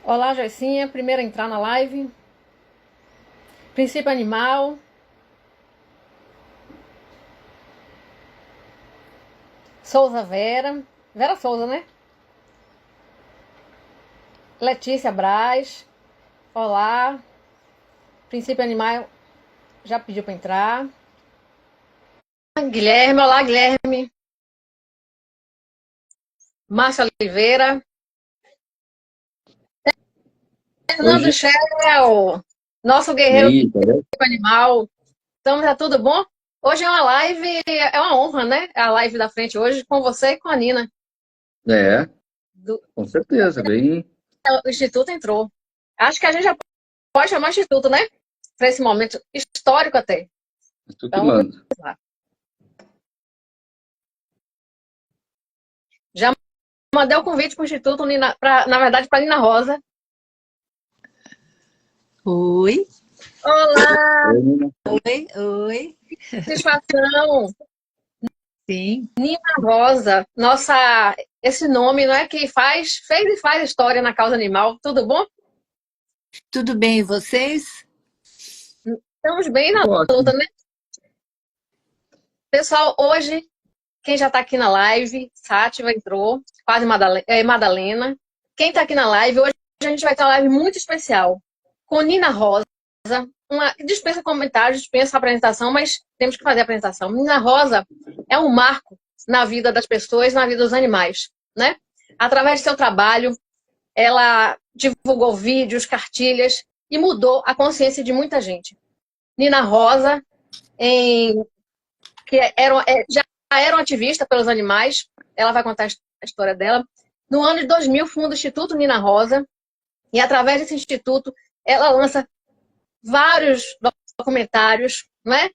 Olá, Joicinha, primeira a entrar na live. Princípio Animal, Souza Vera, Vera Souza, né? Letícia Braz, olá. Princípio Animal já pediu para entrar. Guilherme, olá, Guilherme. Márcia Oliveira. Fernando Hoje, Shell, nosso e guerreiro do aí, tá vendo? Princípio Animal. Então, tá tudo bom? Hoje é uma live, é uma honra, né? A live da frente hoje com você e com a Nina. É, Do, com certeza, bem, o Instituto entrou. Acho que a gente já pode chamar Instituto, né? Para esse momento histórico até. tu que Então, vamos manda. lá. Já mandei o convite para o Instituto, na verdade, para Nina Rosa. Oi, Olá, Oi, Nina. oi, satisfação. sim, Nina Rosa, nossa, esse nome não é que fez e faz história na causa animal. Tudo bom? tudo bem e vocês? Estamos bem na Tudo luta, ótimo. né? Pessoal, hoje, quem já está aqui na live, Sátiva entrou, quase Madalena. Quem está aqui na live, hoje a gente vai ter uma live muito especial com Nina Rosa. Dispensa comentários, dispensa apresentação, mas temos que fazer a apresentação. Nina Rosa é um marco na vida das pessoas, na vida dos animais, né? Através do seu trabalho, ela divulgou vídeos, cartilhas e mudou a consciência de muita gente. Nina Rosa, já era uma ativista pelos animais, ela vai contar a história dela. No ano de 2000, funda o Instituto Nina Rosa, e através desse instituto, ela lança vários documentários, né?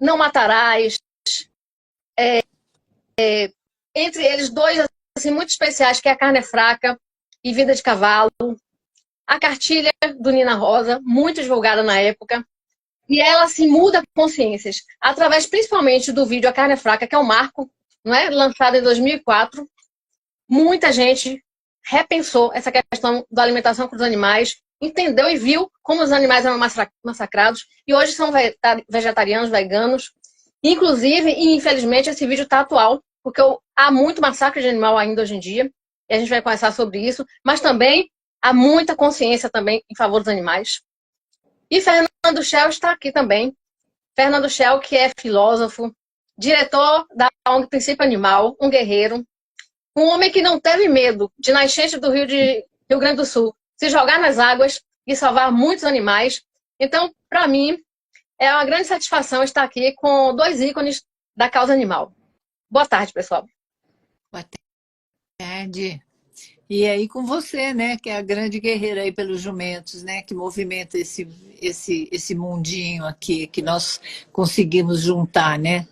Não Matarás, entre eles dois assim, muito especiais, que é A Carne é Fraca e Vida de Cavalo. A cartilha do Nina Rosa, muito divulgada na época, e ela assim, muda consciências, através principalmente do vídeo A Carne é Fraca, que é um marco, não é? Lançado em 2004. Muita gente repensou essa questão da alimentação com os animais, entendeu e viu como os animais eram massacrados, e hoje são vegetarianos, veganos. Inclusive, e infelizmente, esse vídeo está atual, porque há muito massacre de animal ainda hoje em dia, e a gente vai conversar sobre isso, mas também há muita consciência também em favor dos animais. E Fernando Shell está aqui também. Fernando Shell, que é filósofo, diretor da ONG Princípio Animal, um guerreiro, um homem que não teve medo de, na enchente do Rio Grande do Sul, se jogar nas águas e salvar muitos animais. Então, para mim, é uma grande satisfação estar aqui com dois ícones da causa animal. Boa tarde, pessoal. Boa tarde. E aí com você, né, que é a grande guerreira aí pelos jumentos, né, que movimenta esse mundinho aqui que nós conseguimos juntar, né?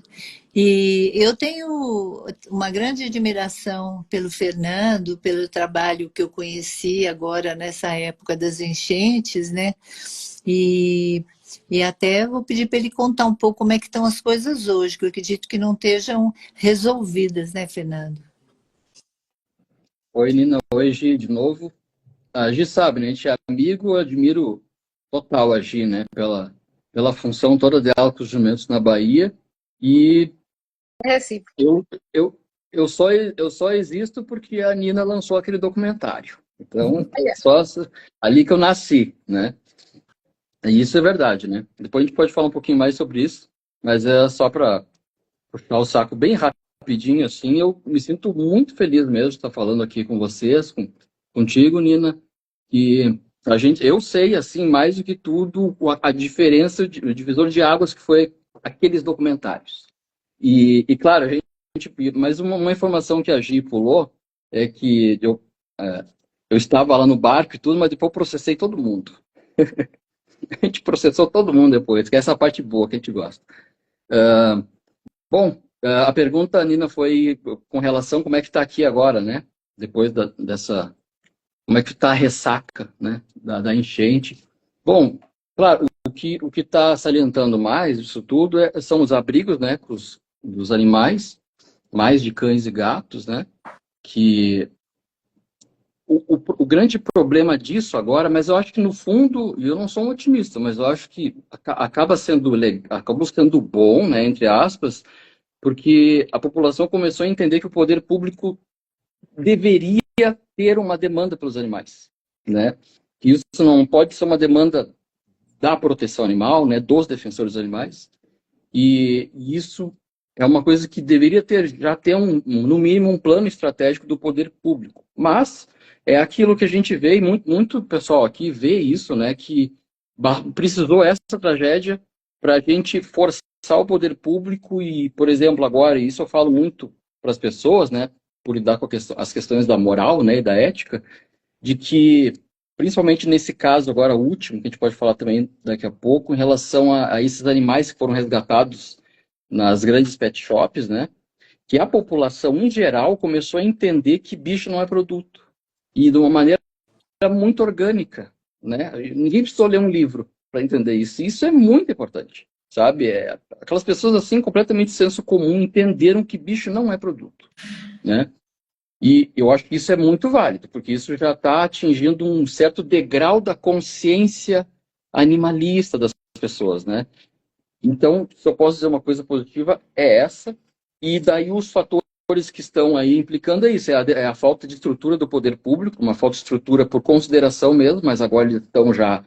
E eu tenho uma grande admiração pelo Fernando, pelo trabalho que eu conheci agora nessa época das enchentes, né? E, e até vou pedir para ele contar um pouco como é que estão as coisas hoje, que eu acredito que não estejam resolvidas, né, Fernando? Oi, Nina. Hoje, de novo. A Gi sabe, né? A gente é amigo, eu admiro total a Gi, né? Pela função toda dela com os jumentos na Bahia. E É recíproco. eu, eu, eu só existo porque a Nina lançou aquele documentário. Então, só ali que eu nasci, né? E isso é verdade, né? Depois a gente pode falar um pouquinho mais sobre isso, mas é só para puxar o saco bem rapidinho, assim. Eu me sinto muito feliz mesmo de estar falando aqui com vocês, contigo, Nina. E eu sei, assim, mais do que tudo, a diferença, o divisor de águas que foi aqueles documentários. E claro, mas uma informação que a Gi pulou é que eu estava lá no barco e tudo, mas depois eu processei todo mundo. A gente processou todo mundo depois, que é essa parte boa que a gente gosta. Bom, a pergunta, Nina, foi com relação como é que está aqui agora, né? Depois dessa... Como é que está a ressaca, né? Da enchente. Bom, claro, o que está salientando mais isso tudo são os abrigos, né? Dos animais, mais de cães e gatos, né? Que o grande problema disso agora, mas eu acho que no fundo, eu não sou um otimista, mas eu acho que acabou sendo bom, né, entre aspas, porque a população começou a entender que o poder público deveria ter uma demanda pelos animais, né? Que isso não pode ser uma demanda da proteção animal, né, dos defensores dos animais, e isso é uma coisa que deveria já ter no mínimo um plano estratégico do poder público. Mas é aquilo que a gente vê, e muito pessoal aqui vê isso, né, que precisou essa tragédia para a gente forçar o poder público e, por exemplo, agora, e isso eu falo muito para as pessoas, né, por lidar com as questões da moral, né, e da ética, de que, principalmente nesse caso agora, o último, que a gente pode falar também daqui a pouco, em relação a esses animais que foram resgatados nas grandes pet shops, né, que a população, em geral, começou a entender que bicho não é produto. E de uma maneira muito orgânica, né? Ninguém precisou ler um livro para entender isso. E isso é muito importante, sabe? Aquelas pessoas, assim, completamente senso comum, entenderam que bicho não é produto, né? E eu acho que isso é muito válido, porque isso já está atingindo um certo degrau da consciência animalista das pessoas, né? Então, se eu posso dizer uma coisa positiva, é essa. E daí os fatores que estão aí implicando é isso, é a falta de estrutura do poder público, uma falta de estrutura por consideração mesmo, mas agora eles estão já,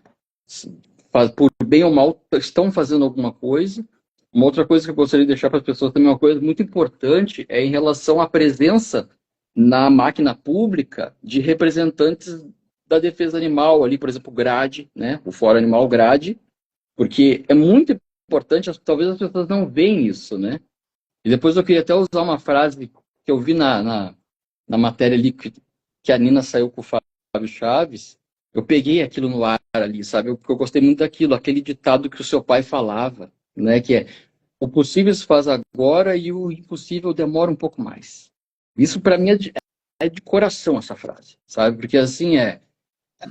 por bem ou mal, estão fazendo alguma coisa. Uma outra coisa que eu gostaria de deixar para as pessoas também, uma coisa muito importante, é em relação à presença na máquina pública de representantes da defesa animal, ali, por exemplo, o GRADE, né, o Fórum Animal GRADE, porque é muito importante, talvez as pessoas não veem isso, né? E depois eu queria até usar uma frase que eu vi na matéria ali que a Nina saiu com o Fábio Chaves. Eu peguei aquilo no ar ali, sabe? Eu gostei muito daquilo, aquele ditado que o seu pai falava, né? Que é: o possível se faz agora e o impossível demora um pouco mais. Isso para mim é de coração essa frase, sabe? Porque assim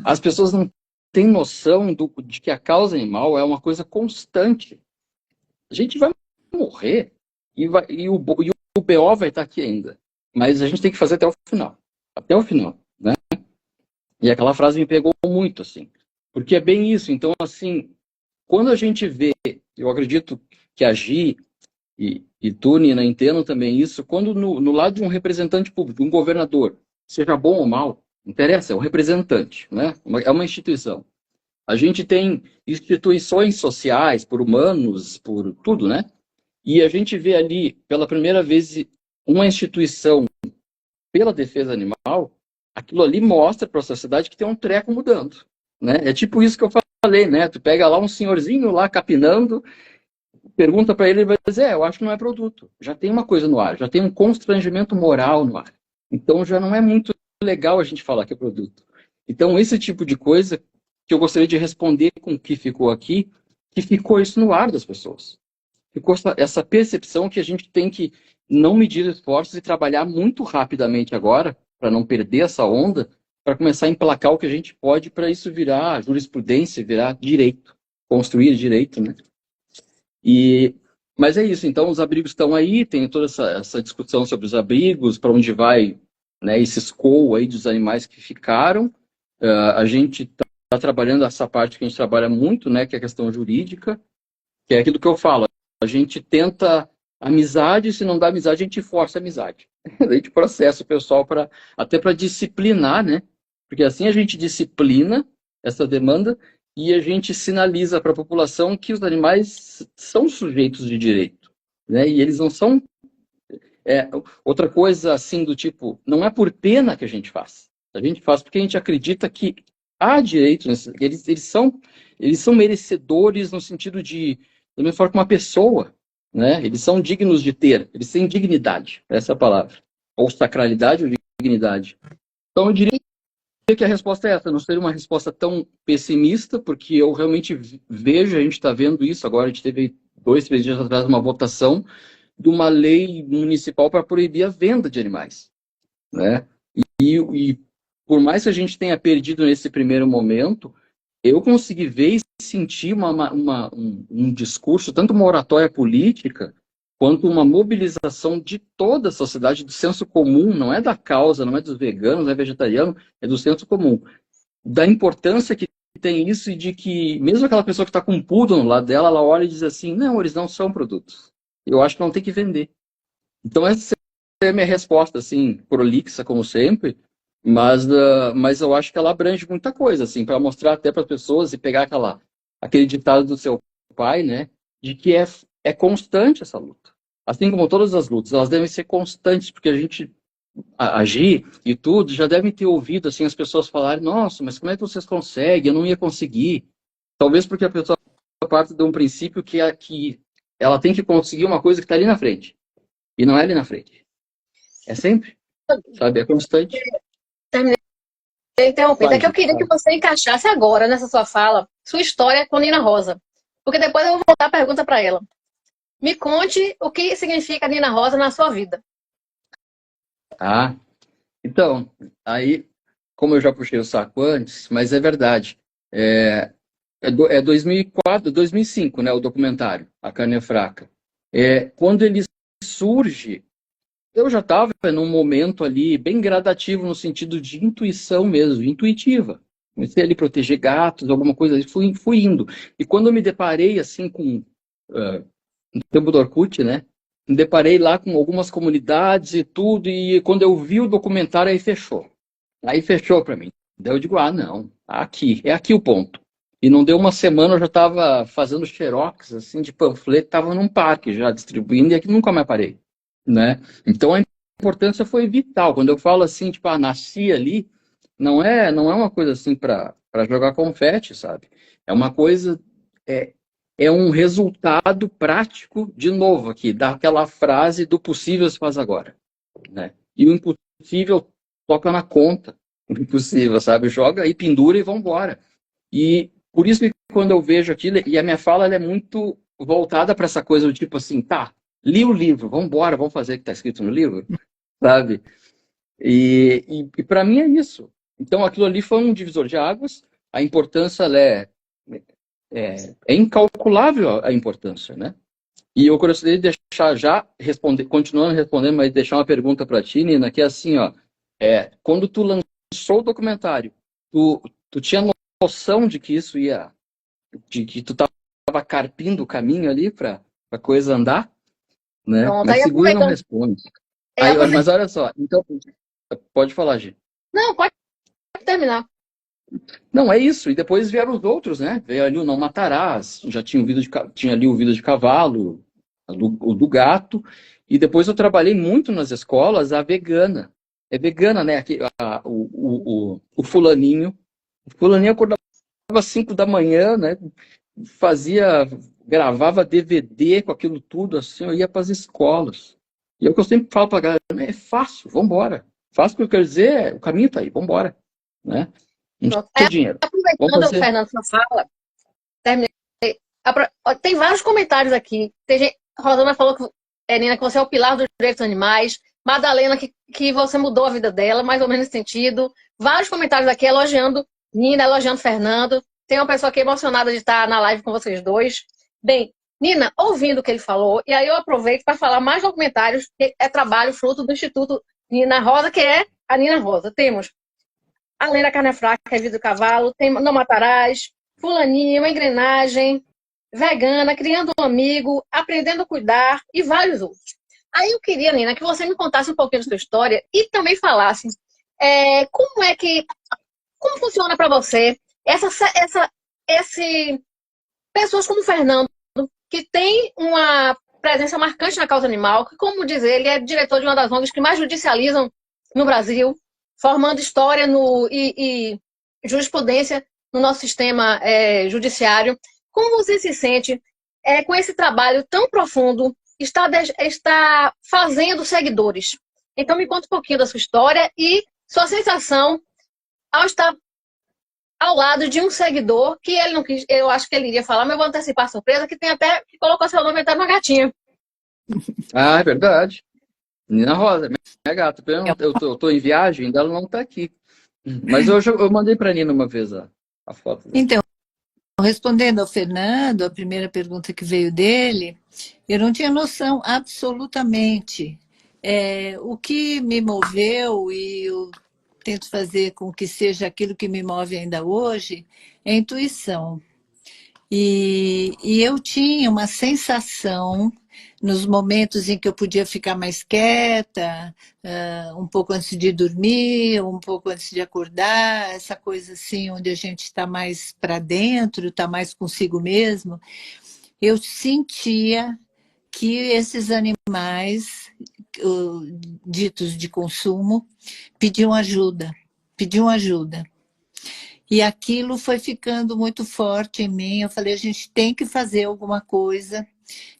as pessoas não têm noção de que a causa animal é uma coisa constante. A gente vai morrer e o BO vai estar aqui ainda. Mas a gente tem que fazer até o final. Até o final, né? E aquela frase me pegou muito, assim. Porque é bem isso. Então, assim, quando a gente vê, eu acredito que a Gi e tu, Nina, entendam também isso, quando no lado de um representante público, um governador, seja bom ou mal, interessa, é o representante, né? É uma instituição. A gente tem instituições sociais, por humanos, por tudo, né? E a gente vê ali, pela primeira vez, uma instituição pela defesa animal, aquilo ali mostra para a sociedade que tem um treco mudando, né? É tipo isso que eu falei, né? Tu pega lá um senhorzinho lá capinando, pergunta para ele, ele vai dizer, eu acho que não é produto. Já tem uma coisa no ar, já tem um constrangimento moral no ar. Então já não é muito legal a gente falar que é produto. Então esse tipo de coisa que eu gostaria de responder com o que ficou aqui, que ficou isso no ar das pessoas. Ficou essa percepção que a gente tem que não medir esforços e trabalhar muito rapidamente agora, para não perder essa onda, para começar a emplacar o que a gente pode para isso virar jurisprudência, virar direito, construir direito, né? Mas é isso, então os abrigos estão aí, tem toda essa discussão sobre os abrigos, para onde vai, né, esse escoo aí dos animais que ficaram. A gente está trabalhando essa parte que a gente trabalha muito, né, que é a questão jurídica, que é aquilo que eu falo. A gente tenta amizade, se não dá amizade, a gente força a amizade. A gente processa o pessoal até para disciplinar, né? Porque assim a gente disciplina essa demanda e a gente sinaliza para a população que os animais são sujeitos de direito, né? E eles não são... outra coisa assim do tipo, não é por pena que a gente faz. A gente faz porque a gente acredita que há direitos, eles são merecedores no sentido de, da mesma forma que uma pessoa, né? Eles são dignos de ter, eles têm dignidade, essa é a palavra. Ou sacralidade ou dignidade. Então eu diria que a resposta é essa, não seria uma resposta tão pessimista, porque eu realmente vejo, a gente está vendo isso agora, a gente teve 2, 3 dias atrás uma votação de uma lei municipal para proibir a venda de animais, né? E por mais que a gente tenha perdido nesse primeiro momento, eu consegui ver e sentir um discurso, tanto uma oratória política, quanto uma mobilização de toda a sociedade, do senso comum, não é da causa, não é dos veganos, não é vegetariano, é do senso comum. Da importância que tem isso e de que, mesmo aquela pessoa que está com um poodle no lado dela, ela olha e diz assim, não, eles não são produtos. Eu acho que não tem que vender. Então, essa é a minha resposta, assim, prolixa, como sempre, mas eu acho que ela abrange muita coisa, assim, para mostrar até para as pessoas e pegar aquele ditado do seu pai, né, de que é constante essa luta. Assim como todas as lutas, elas devem ser constantes, porque a gente agir e tudo, já devem ter ouvido, assim, as pessoas falarem, nossa, mas como é que vocês conseguem? Eu não ia conseguir. Talvez porque a pessoa parte de um princípio que ela tem que conseguir uma coisa que está ali na frente. E não é ali na frente. É sempre, sabe? É constante. Terminei de interromper. É que eu queria que você encaixasse agora, nessa sua fala, sua história com Nina Rosa. Porque depois eu vou voltar a pergunta para ela. Me conte o que significa Nina Rosa na sua vida. Ah, então, aí, como eu já puxei o saco antes, mas é verdade. É 2004, 2005, né, o documentário, A Carne é Fraca. Quando ele surge, eu já estava num momento ali bem gradativo no sentido de intuição mesmo, intuitiva. Comecei ali a proteger gatos, alguma coisa assim, fui indo. E quando eu me deparei assim com no tempo do Orkut, né? Me deparei lá com algumas comunidades e tudo, e quando eu vi o documentário, aí fechou. Aí fechou para mim. Daí eu digo, não, é aqui o ponto. E não deu uma semana, eu já estava fazendo xerox, assim, de panfleto, estava num parque já distribuindo, e aqui nunca mais parei, né? Então a importância foi vital. Quando eu falo assim, tipo, nasci ali, não é uma coisa assim para jogar confete, sabe? É uma coisa, é um resultado prático, de novo aqui, daquela frase do possível se faz agora, né? E o impossível toca na conta, o impossível, sabe? Joga e pendura e vambora. E por isso que quando eu vejo aquilo, e a minha fala ela é muito voltada para essa coisa do tipo assim, tá, li o livro, vambora, vamos fazer o que está escrito no livro, sabe? E para mim é isso. Então aquilo ali foi um divisor de águas, a importância ela é incalculável a importância, né? E eu gostaria de deixar já, continuando respondendo, mas deixar uma pergunta para ti, Nina, que é assim, ó, quando tu lançou o documentário, tu tinha noção de que isso de que tu estava carpindo o caminho ali para a coisa andar, né? Pronto, Mas aí segura e não aproveitando. responde. Mas olha só, então, pode falar, Gi. Não, pode terminar. Não, é isso. E depois vieram os outros, né? Veio ali o Não Matarás, já tinha ali o Vida de Cavalo, o do gato. E depois eu trabalhei muito nas escolas a vegana. É vegana, né? O fulaninho. O fulaninho acordava às 5 da manhã, né? Gravava DVD com aquilo tudo, assim, eu ia para as escolas. E é o que eu sempre falo para a galera, é fácil, vamos embora. Fácil o que eu quero dizer, o caminho está aí, vamos embora, né? Não Pronto. precisa de dinheiro. Vamos Aproveitando, fazer. Fernando, sua fala, terminei. Tem vários comentários aqui. Rosana falou Nina, que você é o pilar dos direitos animais. Madalena, que você mudou a vida dela, mais ou menos nesse sentido. Vários comentários aqui elogiando Nina, elogiando Fernando. Tem uma pessoa aqui emocionada de estar na live com vocês dois. Bem, Nina, ouvindo o que ele falou, e aí eu aproveito para falar mais documentários, que é trabalho fruto do Instituto Nina Rosa, que é a Nina Rosa. Temos Além da Carne Fraca, é Vida do Cavalo, tem Não Matarás, Fulaninha, Uma Engrenagem, Vegana, Criando um Amigo, Aprendendo a Cuidar e vários outros. Aí eu queria, Nina, que você me contasse um pouquinho da sua história e também falasse como funciona para você pessoas como o Fernando, que tem uma presença marcante na causa animal, que, como diz ele, é diretor de uma das ONGs que mais judicializam no Brasil, formando história e jurisprudência no nosso sistema judiciário. Como você se sente com esse trabalho tão profundo, está fazendo seguidores? Então, me conta um pouquinho da sua história e sua sensação ao estar ao lado de um seguidor que ele não quis, eu acho que ele iria falar, mas eu vou antecipar a surpresa, que tem até que colocou seu nome até numa gatinha. Ah, é verdade. Nina Rosa, minha gata. Eu tô em viagem, ela não tá aqui. Mas eu mandei pra Nina uma vez a foto. Então, respondendo ao Fernando, a primeira pergunta que veio dele, eu não tinha noção absolutamente. O que me moveu, e eu tento fazer com que seja aquilo que me move ainda hoje, é a intuição. E eu tinha uma sensação, nos momentos em que eu podia ficar mais quieta, um pouco antes de dormir, um pouco antes de acordar, essa coisa assim, onde a gente está mais para dentro, está mais consigo mesmo, eu sentia que esses animais, ditos de consumo, pediam ajuda, pediam ajuda. E aquilo foi ficando muito forte em mim. Eu falei, a gente tem que fazer alguma coisa.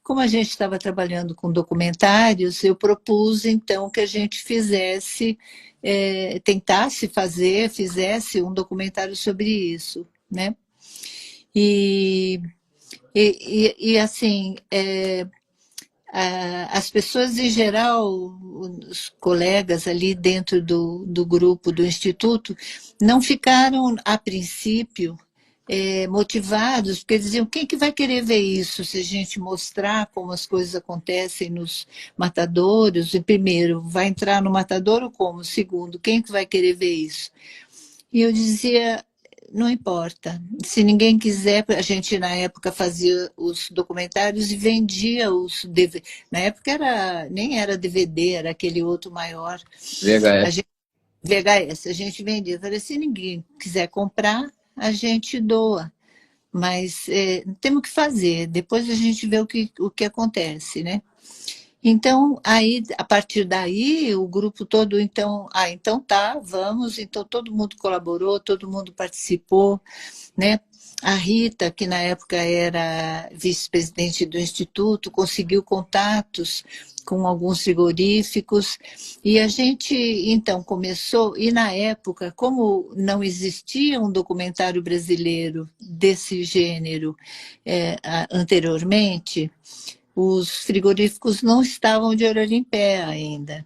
Como a gente estava trabalhando com documentários, eu propus, então, que a gente fizesse, tentasse fazer, fizesse um documentário sobre isso, né? E assim, as pessoas em geral, os colegas ali dentro do grupo do Instituto, não ficaram, a princípio, motivados, porque diziam, quem que vai querer ver isso se a gente mostrar como as coisas acontecem nos matadouros? E primeiro, vai entrar no matadouro como? Segundo, quem que vai querer ver isso? E eu dizia, não importa. Se ninguém quiser, a gente na época fazia os documentários e vendia os DVD. Na época nem era DVD, era aquele outro maior. VHS. VHS, a gente vendia. Eu falei, se ninguém quiser comprar, a gente doa. Mas temos que fazer, depois a gente vê o que acontece, né? Então, aí, a partir daí, o grupo todo, então, então tá, vamos, então todo mundo colaborou, todo mundo participou, né? A Rita, que na época era vice-presidente do Instituto, conseguiu contatos com alguns frigoríficos, e a gente, então, começou, e na época, como não existia um documentário brasileiro desse gênero anteriormente, os frigoríficos não estavam de orelha em pé ainda.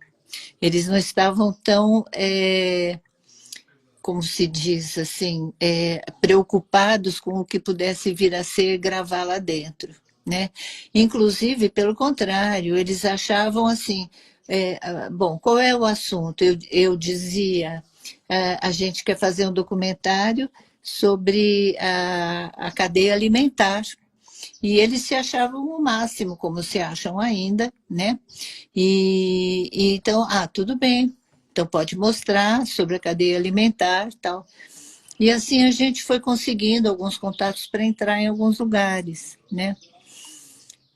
Eles não estavam tão, como se diz assim, preocupados com o que pudesse vir a ser gravar lá dentro, né? Inclusive, pelo contrário, eles achavam assim, bom, qual é o assunto? Eu dizia, a gente quer fazer um documentário sobre a cadeia alimentar. E eles se achavam o máximo, como se acham ainda, né? E então, tudo bem, então pode mostrar sobre a cadeia alimentar e tal. E assim a gente foi conseguindo alguns contatos para entrar em alguns lugares, né?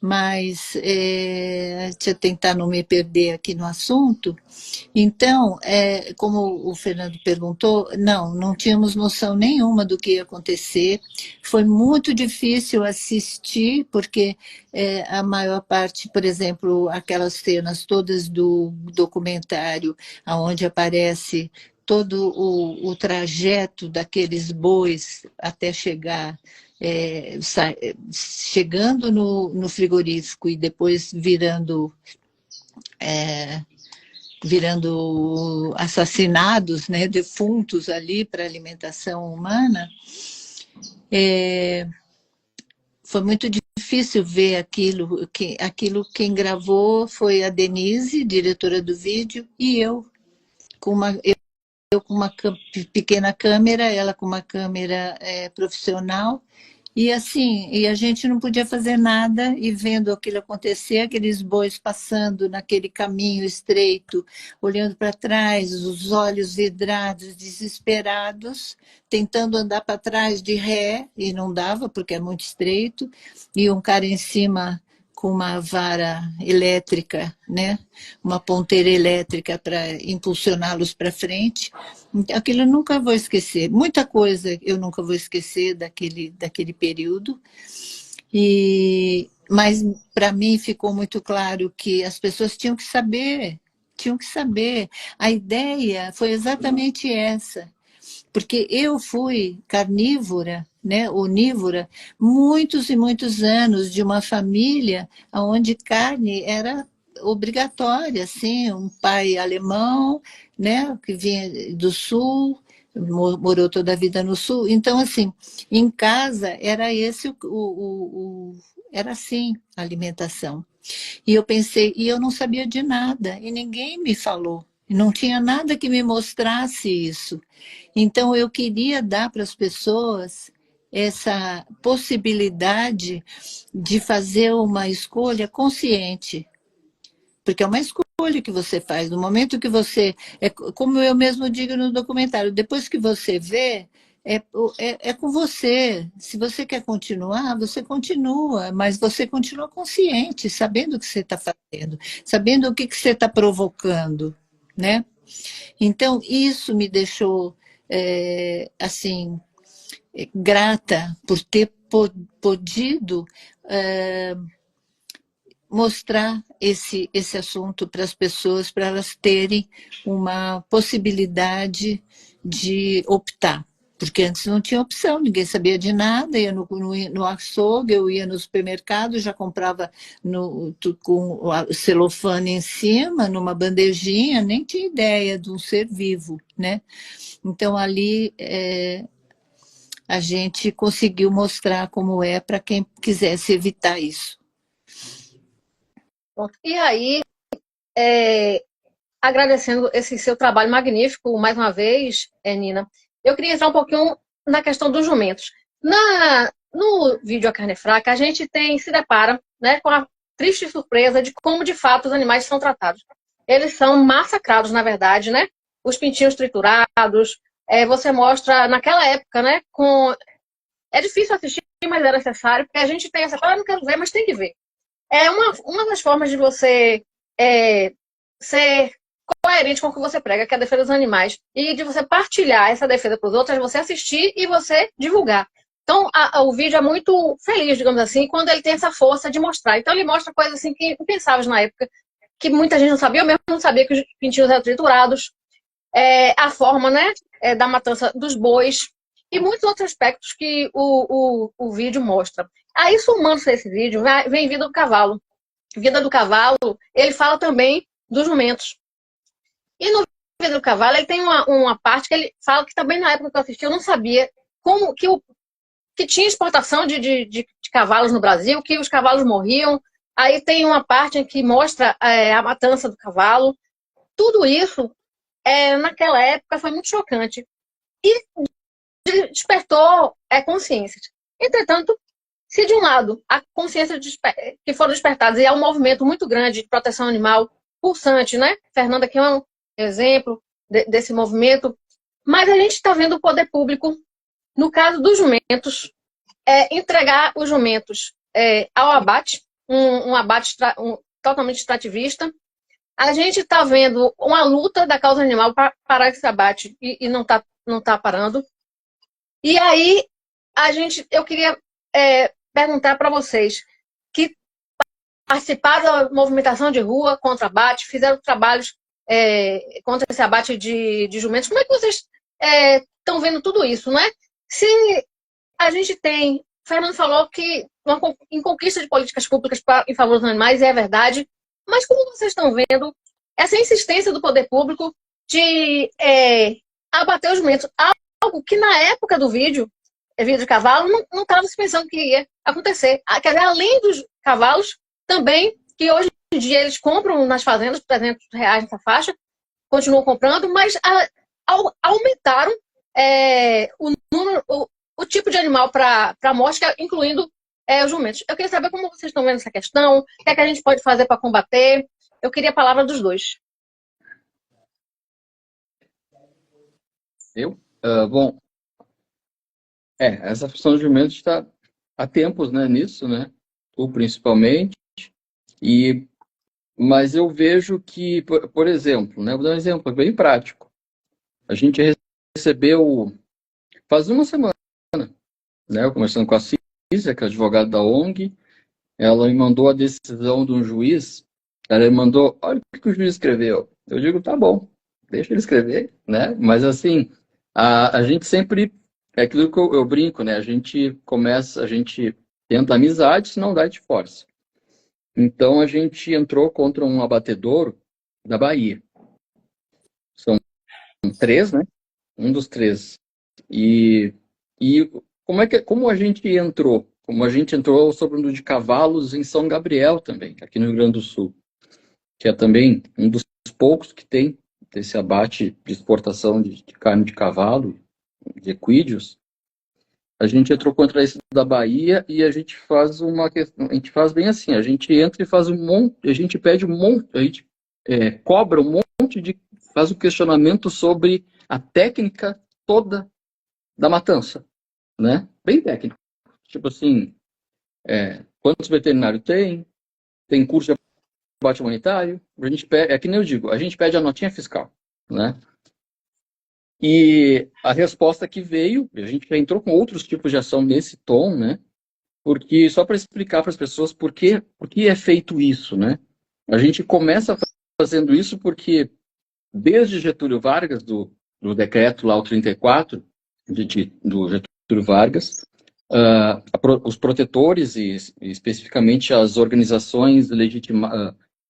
Mas, deixa eu tentar não me perder aqui no assunto. Então, como o Fernando perguntou, não tínhamos noção nenhuma do que ia acontecer. Foi muito difícil assistir, porque a maior parte, por exemplo, aquelas cenas todas do documentário, onde aparece todo o trajeto daqueles bois até chegar chegando no frigorífico e depois virando assassinados, né, defuntos ali para alimentação humana, foi muito difícil ver aquilo. Quem gravou foi a Denise, diretora do vídeo, e eu com uma pequena câmera, ela com uma câmera profissional. E assim, a gente não podia fazer nada, e vendo aquilo acontecer, aqueles bois passando naquele caminho estreito, olhando para trás, os olhos vidrados, desesperados, tentando andar para trás de ré, e não dava, porque é muito estreito, e um cara em cima com uma vara elétrica, né? Uma ponteira elétrica para impulsioná-los para frente. Aquilo eu nunca vou esquecer. Muita coisa eu nunca vou esquecer daquele período. Mas para mim ficou muito claro que as pessoas tinham que saber. A ideia foi exatamente essa. Porque eu fui carnívora, né, onívora, muitos e muitos anos, de uma família onde carne era obrigatória, assim, um pai alemão, né, que vinha do sul, morou toda a vida no Sul. Então, assim, em casa era era assim a alimentação. E eu pensei, e eu não sabia de nada, e ninguém me falou. E não tinha nada que me mostrasse isso. Então, eu queria dar para as pessoas essa possibilidade de fazer uma escolha consciente, porque é uma escolha que você faz. No momento que você. É como eu mesmo digo no documentário, depois que você vê, é com você. Se você quer continuar, você continua, mas você continua consciente, sabendo o que você está fazendo, sabendo o que você está provocando, né? Então, isso me deixou, assim, grata por ter podido mostrar esse assunto para as pessoas, para elas terem uma possibilidade de optar. Porque antes não tinha opção, ninguém sabia de nada, ia no açougue, eu ia no supermercado, já comprava com o celofane em cima, numa bandejinha, nem tinha ideia de um ser vivo, né? Então, ali a gente conseguiu mostrar como é para quem quisesse evitar isso. E aí, agradecendo esse seu trabalho magnífico, mais uma vez, Nina, eu queria entrar um pouquinho na questão dos jumentos. No vídeo A Carne Fraca, a gente se depara, né, com a triste surpresa de como, de fato, os animais são tratados. Eles são massacrados, na verdade, né? Os pintinhos triturados. Você mostra, naquela época, né? É difícil assistir, mas é necessário, porque a gente tem essa coisa, não quero ver, mas tem que ver. É uma das formas de você ser coerente com o que você prega, que é a defesa dos animais, e de você partilhar essa defesa para os outros, é você assistir e você divulgar. Então, o vídeo é muito feliz, digamos assim, quando ele tem essa força de mostrar. Então, ele mostra coisas assim que impensáveis na época, que muita gente não sabia, eu mesmo não sabia que os pintinhos eram triturados, a forma, né, da matança dos bois, e muitos outros aspectos que o vídeo mostra. Aí, somando-se a esse vídeo, vem Vida do Cavalo. Vida do Cavalo, ele fala também dos jumentos. E no Vida do Cavalo, ele tem uma parte que ele fala que também na época que eu assisti, eu não sabia como que tinha exportação de cavalos no Brasil, que os cavalos morriam. Aí tem uma parte em que mostra a matança do cavalo. Tudo isso, naquela época, foi muito chocante. E despertou consciências. Entretanto, se de um lado a consciência que foram despertadas e é um movimento muito grande de proteção animal, pulsante, né? Fernanda aqui é um exemplo desse movimento, mas a gente está vendo o poder público, no caso dos jumentos, entregar os jumentos ao abate, um abate totalmente extrativista. A gente está vendo uma luta da causa animal para parar esse abate e não tá parando. E aí, eu queria perguntar para vocês que participaram da movimentação de rua contra abate, fizeram trabalhos contra esse abate de jumentos. Como é que vocês estão vendo tudo isso, né? Se a gente tem... Fernando falou que em conquista de políticas públicas em favor dos animais, é verdade, mas como vocês estão vendo essa insistência do poder público de abater os jumentos? Algo que na época do vídeo de cavalo, não estava se pensando que ia acontecer. Quer dizer, além dos cavalos, também, que hoje em dia eles compram nas fazendas por R$300 nessa faixa, continuam comprando, mas aumentaram o número, o tipo de animal para morte, incluindo os jumentos. Eu queria saber como vocês estão vendo essa questão, o que é que a gente pode fazer para combater. Eu queria a palavra dos dois. Bom, essa questão dos jumentos está há tempos, né, nisso, né? Tu principalmente. Mas eu vejo que, por exemplo, né, vou dar um exemplo bem prático. A gente recebeu, faz uma semana, né, eu conversando com a Císia, que é advogada da ONG, ela me mandou a decisão de um juiz, ela me mandou, olha o que o juiz escreveu. Eu digo, tá bom, deixa ele escrever, né? Mas assim, a gente sempre, é aquilo que eu brinco, né? A gente tenta amizade, se não dá, a gente força. Então a gente entrou contra um abatedouro da Bahia. São 3, né? Um dos três. E como a gente entrou? Como a gente entrou sobre o de cavalos em São Gabriel também, aqui no Rio Grande do Sul, que é também um dos poucos que tem esse abate de exportação de carne de cavalo, de equídeos. A gente entrou contra esse da Bahia e a gente faz a gente faz bem assim, a gente entra e faz um monte, a gente pede um monte, a gente cobra um monte faz um questionamento sobre a técnica toda da matança, né? Bem técnico. Tipo assim, quantos veterinários tem curso de abate humanitário, a gente pede, é que nem eu digo, a gente pede a notinha fiscal, né? E a resposta que veio, a gente já entrou com outros tipos de ação nesse tom, né? Porque, só para explicar para as pessoas por que é feito isso, né? A gente começa fazendo isso porque, desde Getúlio Vargas, do decreto lá, o 34, do Getúlio Vargas, os protetores, e especificamente as organizações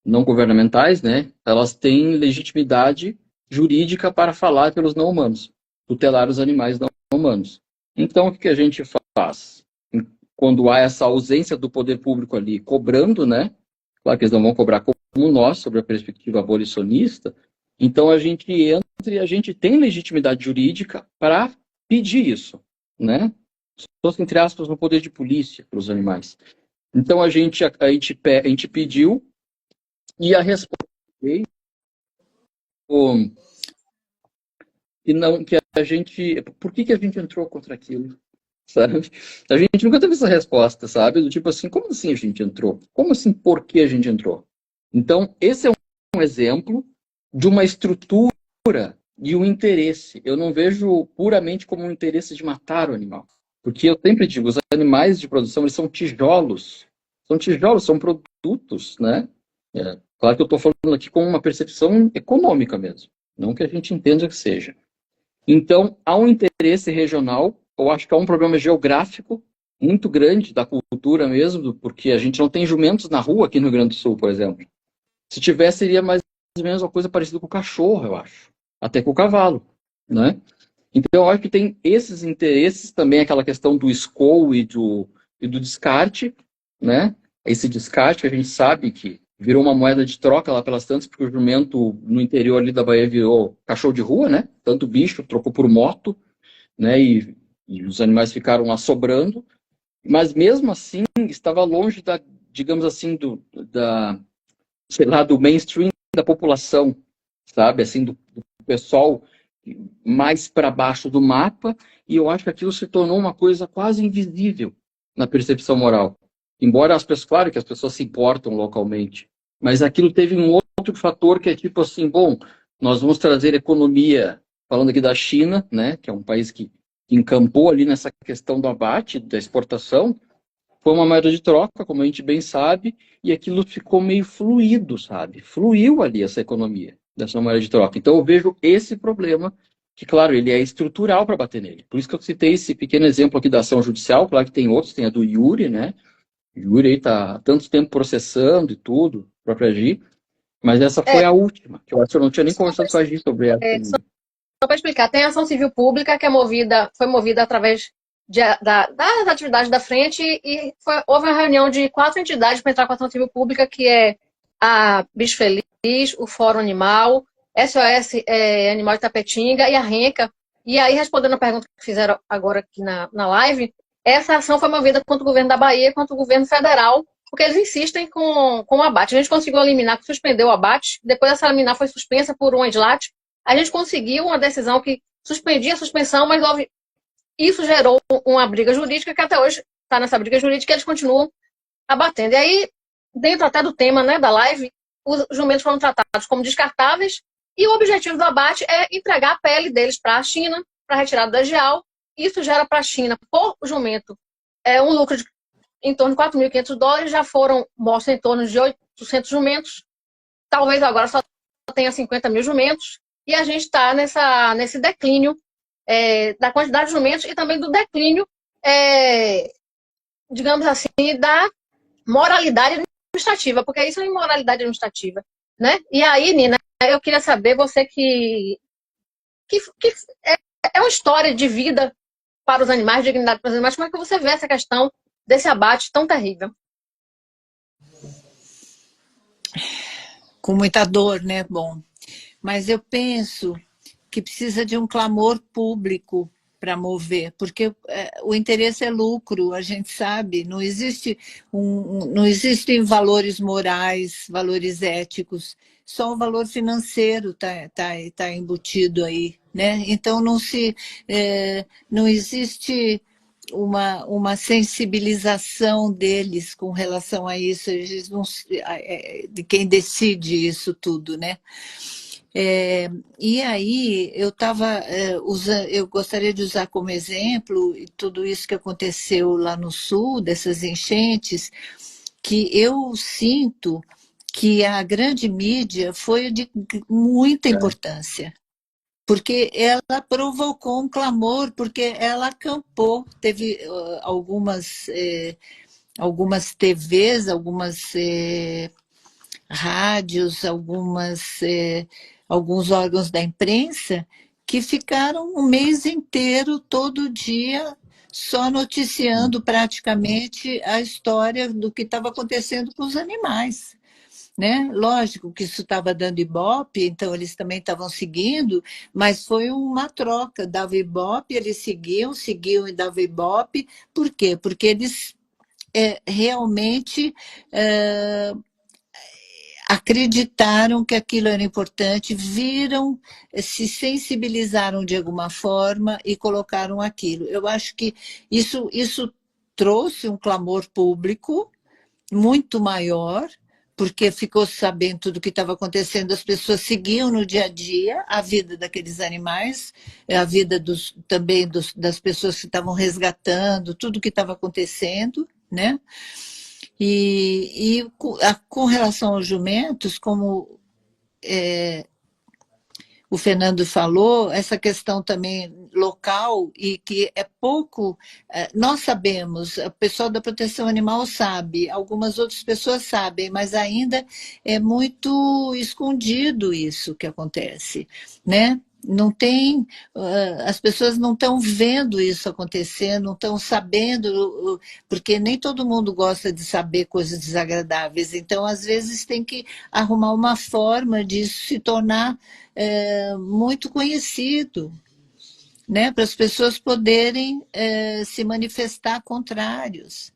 não governamentais, né? Elas têm legitimidade jurídica para falar pelos não humanos, tutelar os animais não humanos. Então, o que a gente faz? Quando há essa ausência do poder público ali cobrando, né? Claro que eles não vão cobrar como nós, sobre a perspectiva abolicionista. Então, a gente entra e a gente tem legitimidade jurídica para pedir isso, né? Estou, entre aspas, no poder de polícia para os animais. Então, a gente pediu e a resposta veio que a gente... Por que a gente entrou contra aquilo? Sabe? A gente nunca teve essa resposta, sabe? Do tipo assim, como assim a gente entrou? Como assim, por que a gente entrou? Então, esse é um exemplo de uma estrutura e um interesse. Eu não vejo puramente como um interesse de matar o animal. Porque eu sempre digo, os animais de produção, eles são tijolos. São tijolos, são produtos, né? Claro que eu estou falando aqui com uma percepção econômica mesmo. Não que a gente entenda que seja. Então, há um interesse regional, eu acho que há um problema geográfico muito grande da cultura mesmo, porque a gente não tem jumentos na rua aqui no Rio Grande do Sul, por exemplo. Se tivesse, seria mais ou menos uma coisa parecida com o cachorro, eu acho. Até com o cavalo, né? Então, eu acho que tem esses interesses, também aquela questão do escoo e do descarte, né? Esse descarte, a gente sabe que virou uma moeda de troca lá pelas tantas, porque o jumento no interior ali da Bahia virou cachorro de rua, né? Tanto bicho, trocou por moto, né? E os animais ficaram lá sobrando. Mas mesmo assim, estava longe digamos assim, sei lá, do mainstream da população, sabe? Assim, do pessoal mais para baixo do mapa, e eu acho que aquilo se tornou uma coisa quase invisível na percepção moral. Embora claro que as pessoas se importam localmente, mas aquilo teve um outro fator que é tipo assim, bom, nós vamos trazer economia, falando aqui da China, né, que é um país que encampou ali nessa questão do abate, da exportação, foi uma moeda de troca, como a gente bem sabe, e aquilo ficou meio fluido, sabe? Fluiu ali essa economia dessa moeda de troca. Então eu vejo esse problema, que claro, ele é estrutural para bater nele. Por isso que eu citei esse pequeno exemplo aqui da ação judicial, claro que tem outros, tem a do Yuri, né? O Yuri aí está há tanto tempo processando e tudo, para agir, mas essa foi a última, que eu acho que eu não tinha nem conversado com a Gi sobre essa. Só para explicar, tem a ação civil pública que foi movida através das atividades da frente e houve uma reunião de 4 entidades para entrar com a ação civil pública, que é a Bicho Feliz, o Fórum Animal, SOS Animal Itapetinga e a Renca. E aí, respondendo a pergunta que fizeram agora aqui na live, essa ação foi movida contra o governo da Bahia e contra o governo federal, porque eles insistem com o abate. A gente conseguiu eliminar, suspendeu o abate, depois essa liminar foi suspensa por um edilate. A gente conseguiu uma decisão que suspendia a suspensão, mas isso gerou uma briga jurídica, que até hoje está nessa briga jurídica, e eles continuam abatendo. E aí, dentro até do tema, né, da live, os jumentos foram tratados como descartáveis, e o objetivo do abate é entregar a pele deles para a China, para retirada da GEAL. Isso gera para a China, por jumento, um lucro de em torno de $4.500, já foram mortos em torno de 800 jumentos, talvez agora só tenha 50 mil jumentos, e a gente está nesse declínio da quantidade de jumentos e também do declínio, digamos assim, da moralidade administrativa, porque isso é imoralidade administrativa, né? E aí, Nina, eu queria saber, você que é uma história de vida para os animais, de dignidade para os animais. Como é que você vê essa questão desse abate tão terrível? Com muita dor, né? Bom, mas eu penso que precisa de um clamor público para mover, porque o interesse é lucro, a gente sabe, não existe não existem valores morais, valores éticos, só o valor financeiro tá embutido aí, né? Então não existe uma sensibilização deles com relação a isso, eles não, de quem decide isso tudo, né? E aí eu gostaria de usar como exemplo tudo isso que aconteceu lá no sul, dessas enchentes, que eu sinto que a grande mídia foi de muita importância, porque ela provocou um clamor, porque ela acampou, teve algumas TVs, algumas rádios, alguns órgãos da imprensa que ficaram um mês inteiro, todo dia, só noticiando praticamente a história do que estava acontecendo com os animais. Né? Lógico que isso estava dando ibope, então eles também estavam seguindo, mas foi uma troca, dava ibope, eles seguiam e dava ibope. Por quê? Porque eles realmente acreditaram que aquilo era importante, viram, se sensibilizaram de alguma forma e colocaram aquilo. Eu acho que isso trouxe um clamor público muito maior, porque ficou sabendo tudo o que estava acontecendo, as pessoas seguiam no dia a dia a vida daqueles animais, a vida também das pessoas que estavam resgatando, tudo o que estava acontecendo, né? E com relação aos jumentos, como o Fernando falou, essa questão também local e que é pouco, nós sabemos, o pessoal da proteção animal sabe, algumas outras pessoas sabem, mas ainda é muito escondido isso que acontece, né? Não tem, as pessoas não estão vendo isso acontecer, não estão sabendo, porque nem todo mundo gosta de saber coisas desagradáveis, então às vezes tem que arrumar uma forma de se tornar muito conhecido, né, para as pessoas poderem se manifestar contrários.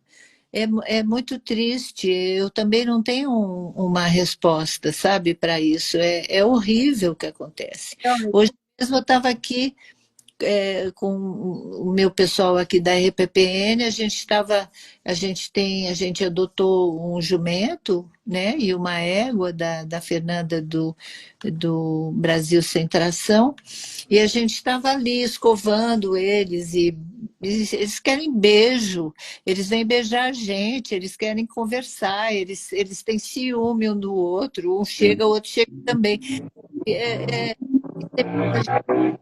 É muito triste, eu também não tenho uma resposta, sabe, para isso. É horrível o que acontece. Hoje mesmo eu estava aqui com o meu pessoal aqui da RPPN, a gente adotou um jumento, né, e uma égua da Fernanda do Brasil Sem Tração, e a gente estava ali escovando eles, e eles querem beijo, eles vêm beijar a gente, eles querem conversar, eles têm ciúme um do outro, um chega, o outro chega também.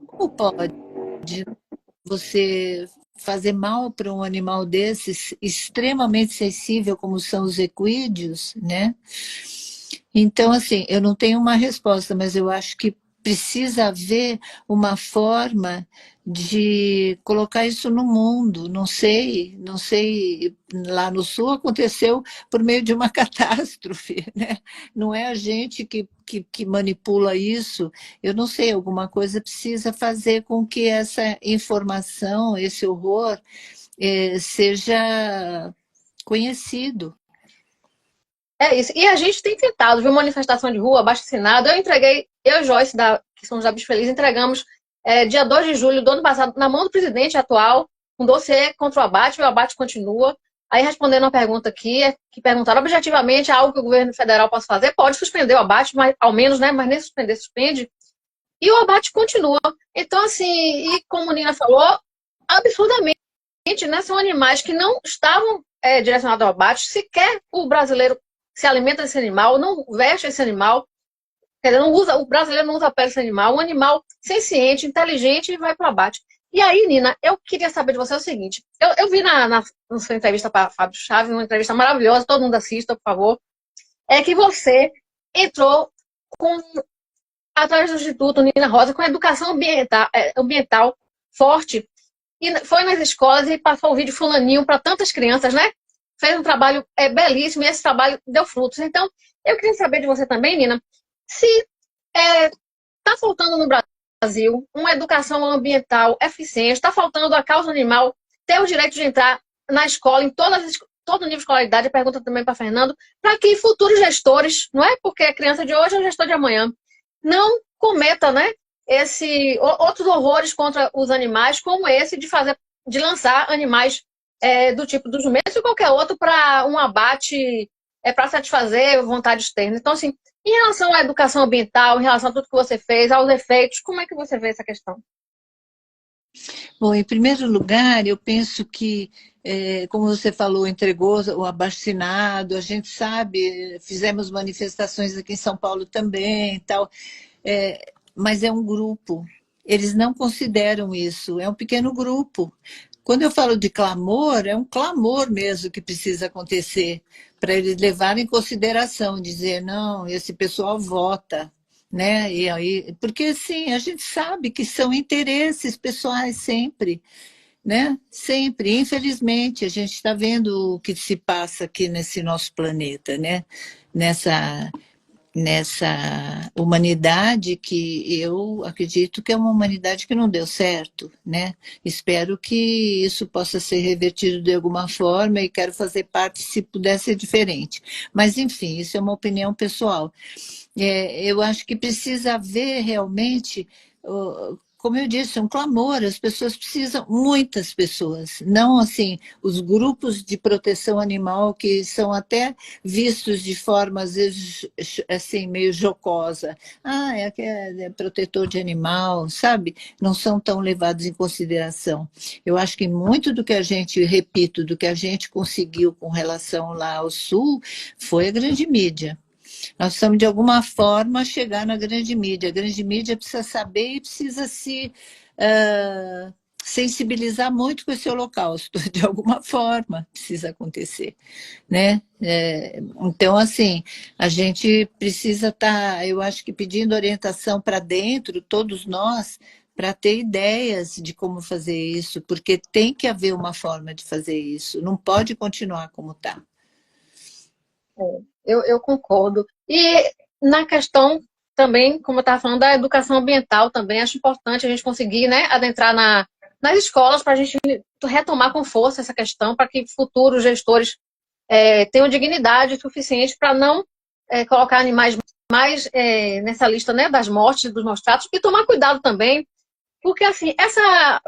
Como pode você fazer mal para um animal desses, extremamente sensível como são os equídeos, né? Então, assim, eu não tenho uma resposta, mas eu acho que precisa haver uma forma de colocar isso no mundo. Não sei, lá no Sul aconteceu por meio de uma catástrofe, né? Não é a gente que manipula isso. Eu não sei, alguma coisa precisa fazer com que essa informação, esse horror, seja conhecido. É isso. E a gente tem tentado, viu, manifestação de rua, abaixo-assinado. Eu e Joyce, que somos da Bicho Feliz, entregamos dia 2 de julho do ano passado, na mão do presidente atual, um dossiê contra o abate continua. Aí, respondendo uma pergunta aqui, que perguntaram objetivamente algo que o governo federal possa fazer, pode suspender o abate, mas, ao menos, né, mas nem suspende. E o abate continua. Então, assim, e como a Nina falou, absurdamente, né, são animais que não estavam direcionados ao abate, sequer o brasileiro se alimenta desse animal, não veste esse animal, quer dizer, o brasileiro não usa a pele desse animal, um animal senciente, inteligente e vai para o abate. E aí, Nina, eu queria saber de você o seguinte, eu vi na sua entrevista para Fábio Chaves, uma entrevista maravilhosa, todo mundo assista, por favor, que você entrou através do Instituto Nina Rosa, com educação ambiental forte. E foi nas escolas e passou o vídeo fulaninho para tantas crianças, né? Fez um trabalho belíssimo e esse trabalho deu frutos. Então, eu queria saber de você também, Nina, se está faltando no Brasil uma educação ambiental eficiente, está faltando a causa animal ter o direito de entrar na escola, em todo nível de escolaridade, a pergunta também para Fernando, para que futuros gestores, não é porque a criança de hoje é o gestor de amanhã, não cometa, né, outros horrores contra os animais, como esse de lançar animais do tipo dos jumentos e qualquer outro para um abate, para satisfazer vontade externa. Então, assim, em relação à educação ambiental, em relação a tudo que você fez, aos efeitos, como é que você vê essa questão? Bom, em primeiro lugar, eu penso que, como você falou, entregou o abaixo-assinado, a gente sabe, fizemos manifestações aqui em São Paulo também, tal, mas é um grupo, eles não consideram isso, é um pequeno grupo. Quando eu falo de clamor, é um clamor mesmo que precisa acontecer, para eles levarem em consideração, dizer, não, esse pessoal vota, né? E aí, porque sim, a gente sabe que são interesses pessoais sempre, né? Sempre, infelizmente, a gente está vendo o que se passa aqui nesse nosso planeta, né? Nessa humanidade que eu acredito que é uma humanidade que não deu certo, né? Espero que isso possa ser revertido de alguma forma e quero fazer parte se puder ser diferente. Mas, enfim, isso é uma opinião pessoal. Eu acho que precisa haver realmente, como eu disse, um clamor, as pessoas precisam, muitas pessoas, não assim, os grupos de proteção animal que são até vistos de forma, às vezes, assim, meio jocosa. Ah, é protetor de animal, sabe? Não são tão levados em consideração. Eu acho que muito do que a gente, repito, do que a gente conseguiu com relação lá ao Sul, foi a grande mídia. Nós precisamos, de alguma forma, chegar na grande mídia. A grande mídia precisa saber e precisa se sensibilizar muito com esse holocausto. De alguma forma, precisa acontecer, né? Então, assim, a gente precisa estar, eu acho que pedindo orientação para dentro, todos nós, para ter ideias de como fazer isso, porque tem que haver uma forma de fazer isso. Não pode continuar como está. Eu concordo. E na questão também, como eu estava falando, da educação ambiental também, acho importante a gente conseguir, né, adentrar nas escolas para a gente retomar com força essa questão, para que futuros gestores tenham dignidade suficiente para não colocar animais mais nessa lista, né, das mortes, dos maus tratos, e tomar cuidado também, porque assim,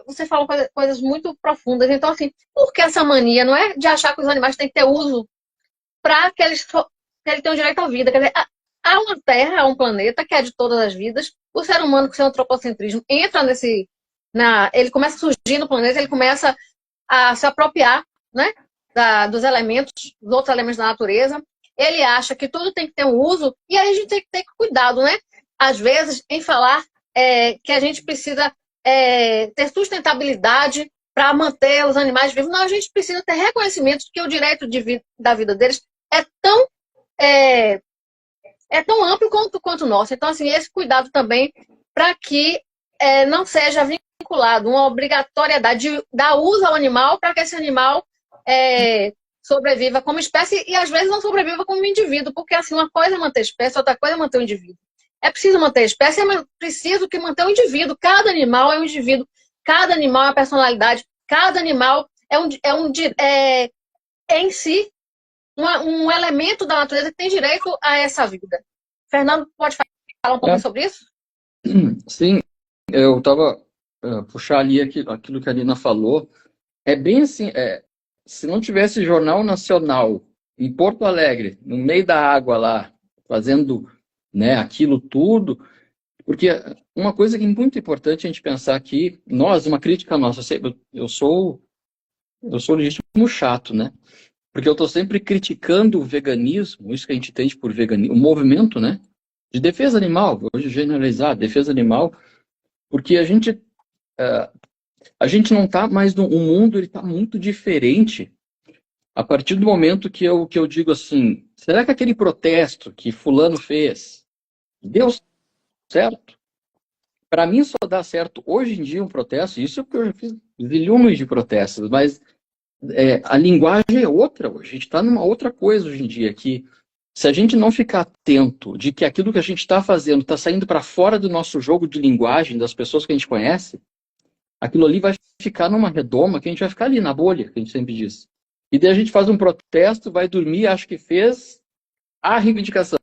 você falou coisas muito profundas, então assim, por que essa mania, não é, de achar que os animais têm que ter uso para que eles tenham direito à vida. Quer dizer, há uma Terra, há um planeta que é de todas as vidas. O ser humano, com seu antropocentrismo, entra ele começa a surgir no planeta, ele começa a se apropriar, né, dos elementos, dos outros elementos da natureza. Ele acha que tudo tem que ter um uso, e aí a gente tem que ter cuidado, né? Às vezes, em falar que a gente precisa ter sustentabilidade para manter os animais vivos. Não, a gente precisa ter reconhecimento de que o direito da vida deles é tão amplo quanto o nosso. Então, assim, esse cuidado também para que não seja vinculado uma obrigatoriedade de dar uso ao animal para que esse animal sobreviva como espécie e, às vezes, não sobreviva como indivíduo, porque, assim, uma coisa é manter a espécie, outra coisa é manter o indivíduo. É preciso manter a espécie, é preciso que manter o indivíduo. Cada animal é um indivíduo, cada animal é uma personalidade, cada animal é em si um elemento da natureza que tem direito a essa vida. Fernando, pode falar um pouquinho sobre isso? Sim, eu estava puxar ali aquilo que a Nina falou. É bem assim, se não tivesse Jornal Nacional em Porto Alegre, no meio da água lá, fazendo, né, aquilo tudo, porque uma coisa que é muito importante a gente pensar aqui, uma crítica nossa, eu sou legítimo chato, né? Porque eu estou sempre criticando o veganismo, isso que a gente entende por veganismo, o movimento, né, de defesa animal, hoje generalizar, defesa animal, porque a gente não está mais o mundo, ele está muito diferente a partir do momento que eu digo assim, será que aquele protesto que fulano fez deu certo? para mim só dá certo hoje em dia um protesto, isso é porque eu já fiz zilhões de protestos, mas a linguagem é outra hoje. A gente está numa outra coisa hoje em dia, que se a gente não ficar atento de que aquilo que a gente está fazendo está saindo para fora do nosso jogo de linguagem, das pessoas que a gente conhece, aquilo ali vai ficar numa redoma que a gente vai ficar ali na bolha, que a gente sempre diz. E daí a gente faz um protesto, vai dormir, acha que fez a reivindicação.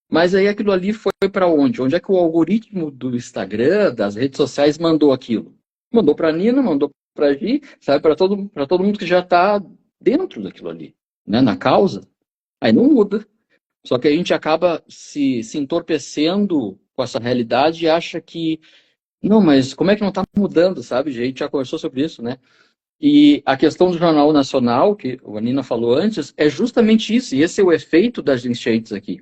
Mas aí aquilo ali foi para onde? Onde é que o algoritmo do Instagram, das redes sociais, mandou aquilo? Mandou para a Nina, mandou para a Gi, sabe, para todo mundo que já está dentro daquilo ali, né, na causa. Aí não muda. Só que a gente acaba se entorpecendo com essa realidade e acha que, não, mas como é que não está mudando, sabe? A gente já conversou sobre isso, né? E a questão do Jornal Nacional, que a Nina falou antes, é justamente isso. E esse é o efeito das enchentes aqui.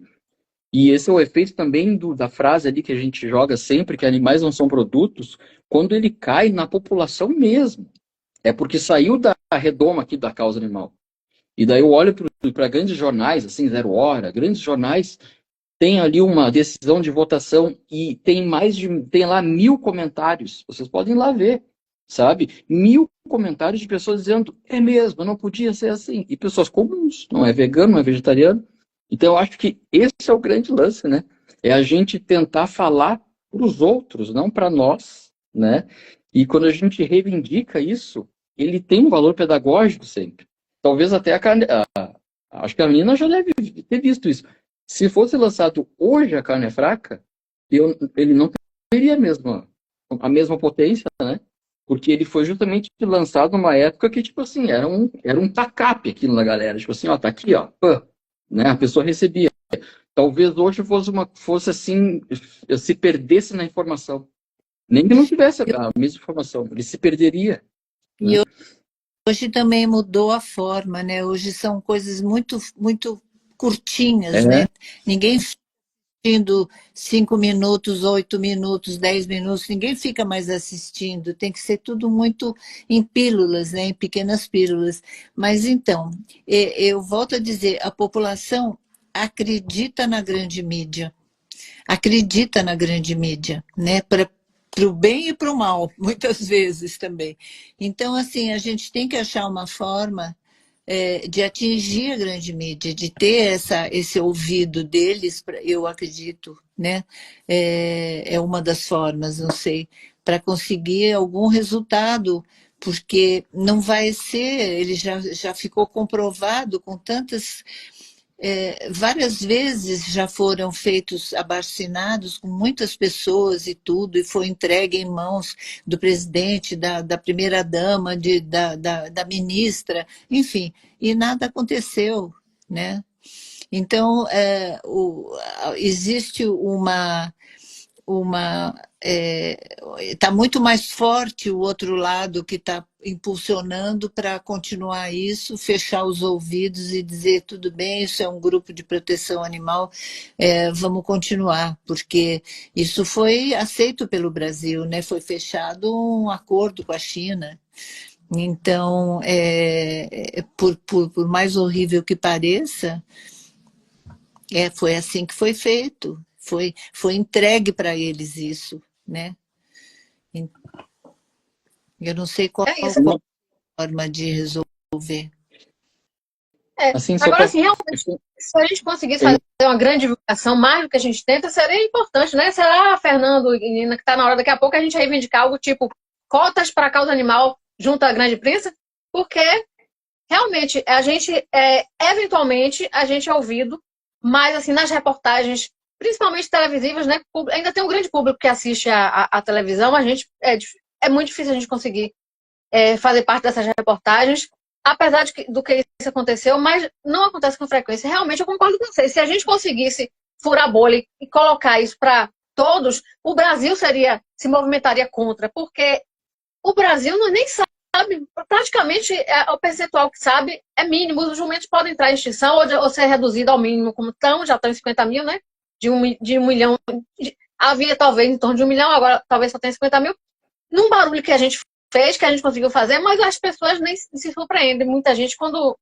E esse é o efeito também da frase ali que a gente joga sempre, que animais não são produtos, quando ele cai na população mesmo. É porque saiu da redoma aqui da causa animal. E daí eu olho para grandes jornais, assim, Zero Hora, grandes jornais, tem ali uma decisão de votação e tem lá 1000 comentários. Vocês podem ir lá ver, sabe? 1000 comentários de pessoas dizendo, é mesmo, não podia ser assim. E pessoas comuns, não é vegano, não é vegetariano. Então eu acho que esse é o grande lance, né? É a gente tentar falar para os outros, não para nós, né? E quando a gente reivindica isso, ele tem um valor pedagógico sempre. Talvez até acho que a menina já deve ter visto isso. Se fosse lançado hoje a Carne é Fraca, ele não teria a mesma potência, né? Porque ele foi justamente lançado numa época que, tipo assim, era um tacape aquilo na galera. Tipo assim, ó, tá aqui, ó, né? A pessoa recebia. Talvez hoje fosse assim, se perdesse na informação. Nem que não tivesse a mesma informação, ele se perderia. E hoje também mudou a forma, né? Hoje são coisas muito, muito curtinhas, né? Ninguém assistindo 5 minutos, 8 minutos, 10 minutos, ninguém fica mais assistindo, tem que ser tudo muito em pílulas, né? Em pequenas pílulas. Mas então, eu volto a dizer, a população acredita na grande mídia, né? Para o bem e para o mal, muitas vezes também. Então, assim, a gente tem que achar uma forma de atingir a grande mídia, de ter esse ouvido deles, eu acredito, né? É uma das formas, não sei, para conseguir algum resultado, porque não vai ser, ele já ficou comprovado com tantas... várias vezes já foram feitos abaixo-assinados com muitas pessoas e tudo, e foi entregue em mãos do presidente, da primeira-dama, da ministra, enfim, e nada aconteceu, né? Então, existe está muito mais forte o outro lado que está impulsionando para continuar isso, fechar os ouvidos e dizer tudo bem, isso é um grupo de proteção animal, vamos continuar, porque isso foi aceito pelo Brasil, né? Foi fechado um acordo com a China. Então, por mais horrível que pareça, foi assim que foi feito. Foi entregue para eles isso, né? Eu não sei qual a forma de resolver. Assim, agora, assim, realmente, se a gente conseguisse fazer uma grande divulgação, mais do que a gente tenta, seria importante, né? Será, Fernando e Nina, que está na hora daqui a pouco a gente reivindicar algo tipo cotas para a causa animal junto à grande imprensa? Porque, realmente, a gente, eventualmente, a gente é ouvido, mas, assim, nas reportagens, principalmente televisivas, né? Ainda tem um grande público que assiste a televisão, a gente é muito difícil a gente conseguir fazer parte dessas reportagens, apesar do que isso aconteceu, mas não acontece com frequência. Realmente, eu concordo com vocês. Se a gente conseguisse furar a bolha e colocar isso para todos, o Brasil se movimentaria contra, porque o Brasil nem sabe, praticamente o percentual que sabe é mínimo. Os jumentos podem entrar em extinção ou ser reduzido ao mínimo, como já estão em 50 mil, né? De 1 milhão, havia talvez em torno de 1 milhão, agora talvez só tenha 50 mil, num barulho que a gente fez, que a gente conseguiu fazer, mas as pessoas nem se surpreendem. Muita gente quando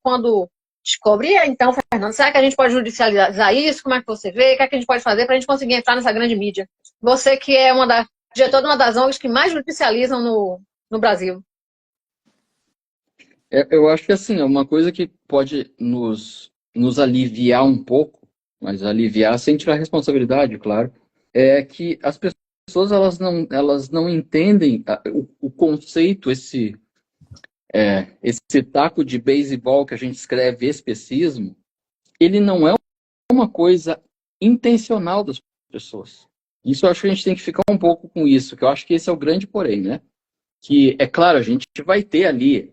descobre, então, Fernando, será que a gente pode judicializar isso? Como é que você vê? O que é que a gente pode fazer para a gente conseguir entrar nessa grande mídia? Você que é uma diretor de uma das ONGs que mais judicializam no Brasil. Eu acho que assim, é uma coisa que pode nos aliviar um pouco, mas aliviar sem tirar responsabilidade, claro, é que as pessoas elas não entendem o conceito, esse taco de beisebol que a gente escreve especismo, ele não é uma coisa intencional das pessoas. Isso eu acho que a gente tem que ficar um pouco com isso, que eu acho que esse é o grande porém, né? Que, é claro, a gente vai ter ali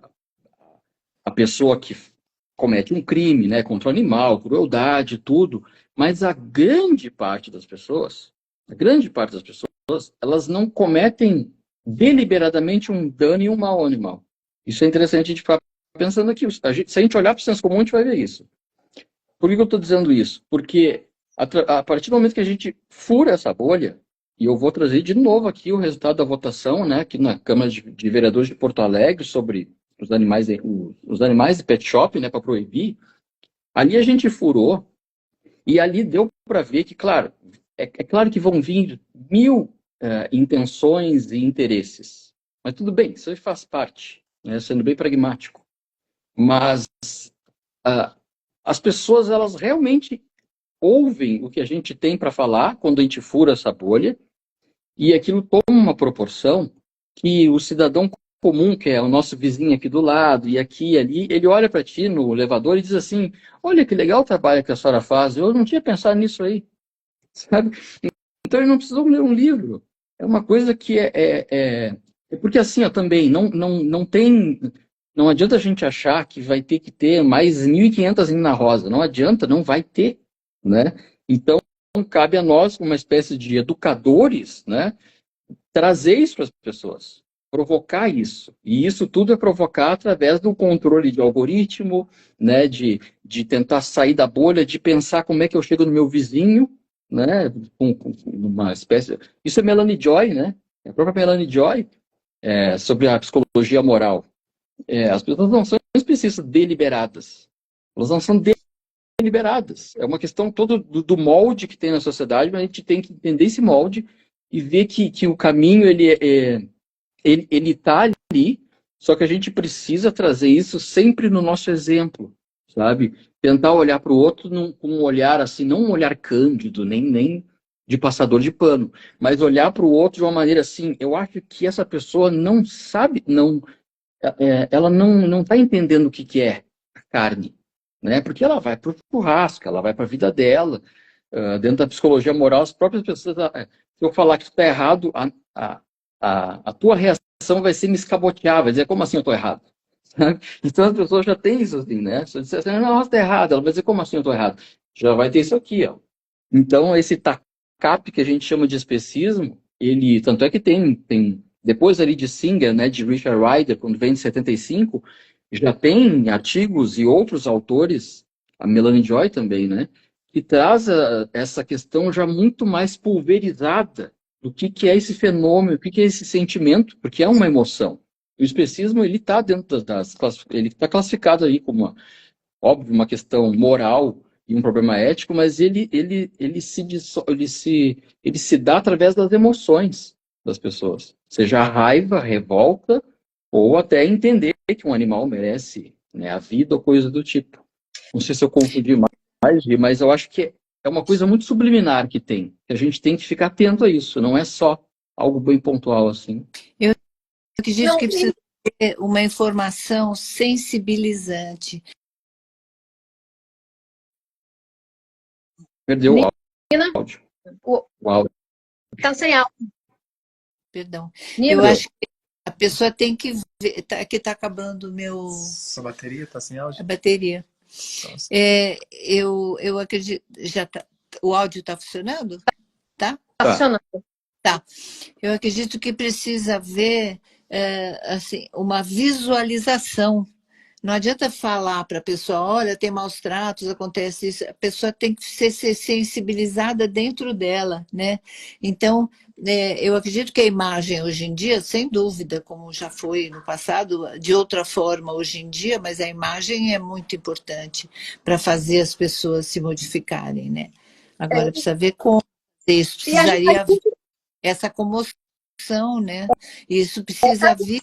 a pessoa que comete um crime, né, contra o animal, crueldade, tudo, mas a grande parte das pessoas, elas não cometem deliberadamente um dano e um mal ao animal. Isso é interessante a gente ficar pensando aqui. Se a gente olhar para o senso comum, a gente vai ver isso. Por que eu estou dizendo isso? Porque a partir do momento que a gente fura essa bolha, e eu vou trazer de novo aqui o resultado da votação, né, aqui na Câmara de Vereadores de Porto Alegre, sobre os animais de pet shop, né, para proibir, ali a gente furou, e ali deu para ver que, claro, é claro que vão vir mil intenções e interesses, mas tudo bem, isso aí faz parte, né, sendo bem pragmático. Mas as pessoas, elas realmente ouvem o que a gente tem para falar quando a gente fura essa bolha, e aquilo toma uma proporção que o cidadão comum, que é o nosso vizinho aqui do lado, e aqui e ali, ele olha para ti no elevador e diz assim: olha que legal o trabalho que a senhora faz, eu não tinha pensado nisso aí, sabe? Então ele não precisou ler um livro. É uma coisa que porque assim, ó, também não tem, não adianta a gente achar que vai ter que ter mais 1.500 na rosa, não adianta, não vai ter, né? Então cabe a nós, como uma espécie de educadores, né, trazer isso para as pessoas, provocar isso. E isso tudo é provocar através do controle de algoritmo, né, de tentar sair da bolha, de pensar como é que eu chego no meu vizinho, né, com uma espécie... Isso é Melanie Joy, né? A própria Melanie Joy, sobre a psicologia moral. As pessoas não são especistas deliberadas. Elas não são deliberadas. É uma questão toda do molde que tem na sociedade, mas a gente tem que entender esse molde e ver que o caminho ele tá ali, só que a gente precisa trazer isso sempre no nosso exemplo, sabe? Tentar olhar para o outro com um olhar assim, não um olhar cândido, nem de passador de pano, mas olhar para o outro de uma maneira assim, eu acho que essa pessoa não sabe, ela não está entendendo o que é a carne, né? Porque ela vai para o churrasco, ela vai para a vida dela, dentro da psicologia moral, as próprias pessoas, se eu falar que isso está errado, a tua reação vai ser me escabotear, vai dizer, como assim eu estou errado? Então as pessoas já têm isso assim, né? Se eu disser assim, não, está errado, ela vai dizer, como assim eu estou errado? Já vai ter isso aqui, ó. Então esse TACAP que a gente chama de especismo, ele, tanto é que tem depois ali de Singer, né, de Richard Ryder, quando vem de 75, já tem artigos e outros autores, a Melanie Joy também, né, que traz essa questão já muito mais pulverizada do que é esse fenômeno, o que é esse sentimento, porque é uma emoção. O especismo, ele está dentro ele está classificado aí como, óbvio, uma questão moral e um problema ético, mas ele se dá através das emoções das pessoas, seja a raiva, a revolta, ou até entender que um animal merece, né, a vida ou coisa do tipo. Não sei se eu confundi mais, mas eu acho que é uma coisa muito subliminar que a gente tem que ficar atento a isso, não é só algo bem pontual assim. Eu acredito que precisa ter uma informação sensibilizante. Perdeu o áudio. O áudio. Está sem áudio. Perdão. Eu acho que a pessoa tem que ver, que está acabando o meu... Sua bateria está sem áudio? A bateria. Eu acredito... O áudio está funcionando? Tá? Está funcionando. Tá. Eu acredito que precisa haver assim, uma visualização. Não adianta falar para a pessoa, olha, tem maus tratos, acontece isso. A pessoa tem que ser sensibilizada dentro dela, né? Então, eu acredito que a imagem hoje em dia, sem dúvida, como já foi no passado, de outra forma hoje em dia, mas a imagem é muito importante para fazer as pessoas se modificarem, né? Agora precisa ver como isso, precisaria haver essa comoção. discussão, né? Isso precisa vir.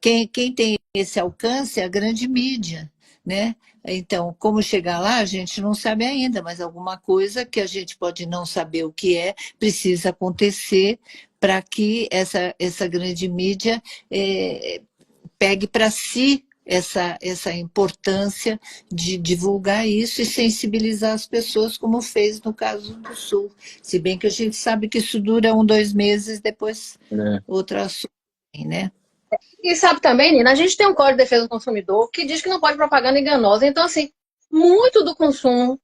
Quem tem esse alcance é a grande mídia, né? Então, como chegar lá, a gente não sabe ainda, mas alguma coisa que a gente pode não saber o que é, precisa acontecer para que essa grande mídia pegue para si essa importância de divulgar isso e sensibilizar as pessoas, como fez no caso do Sul. Se bem que a gente sabe que isso dura 2 meses, depois outro assunto, né? E sabe também, Nina, a gente tem um Código de Defesa do Consumidor que diz que não pode propaganda enganosa. Então, assim, muito do consumo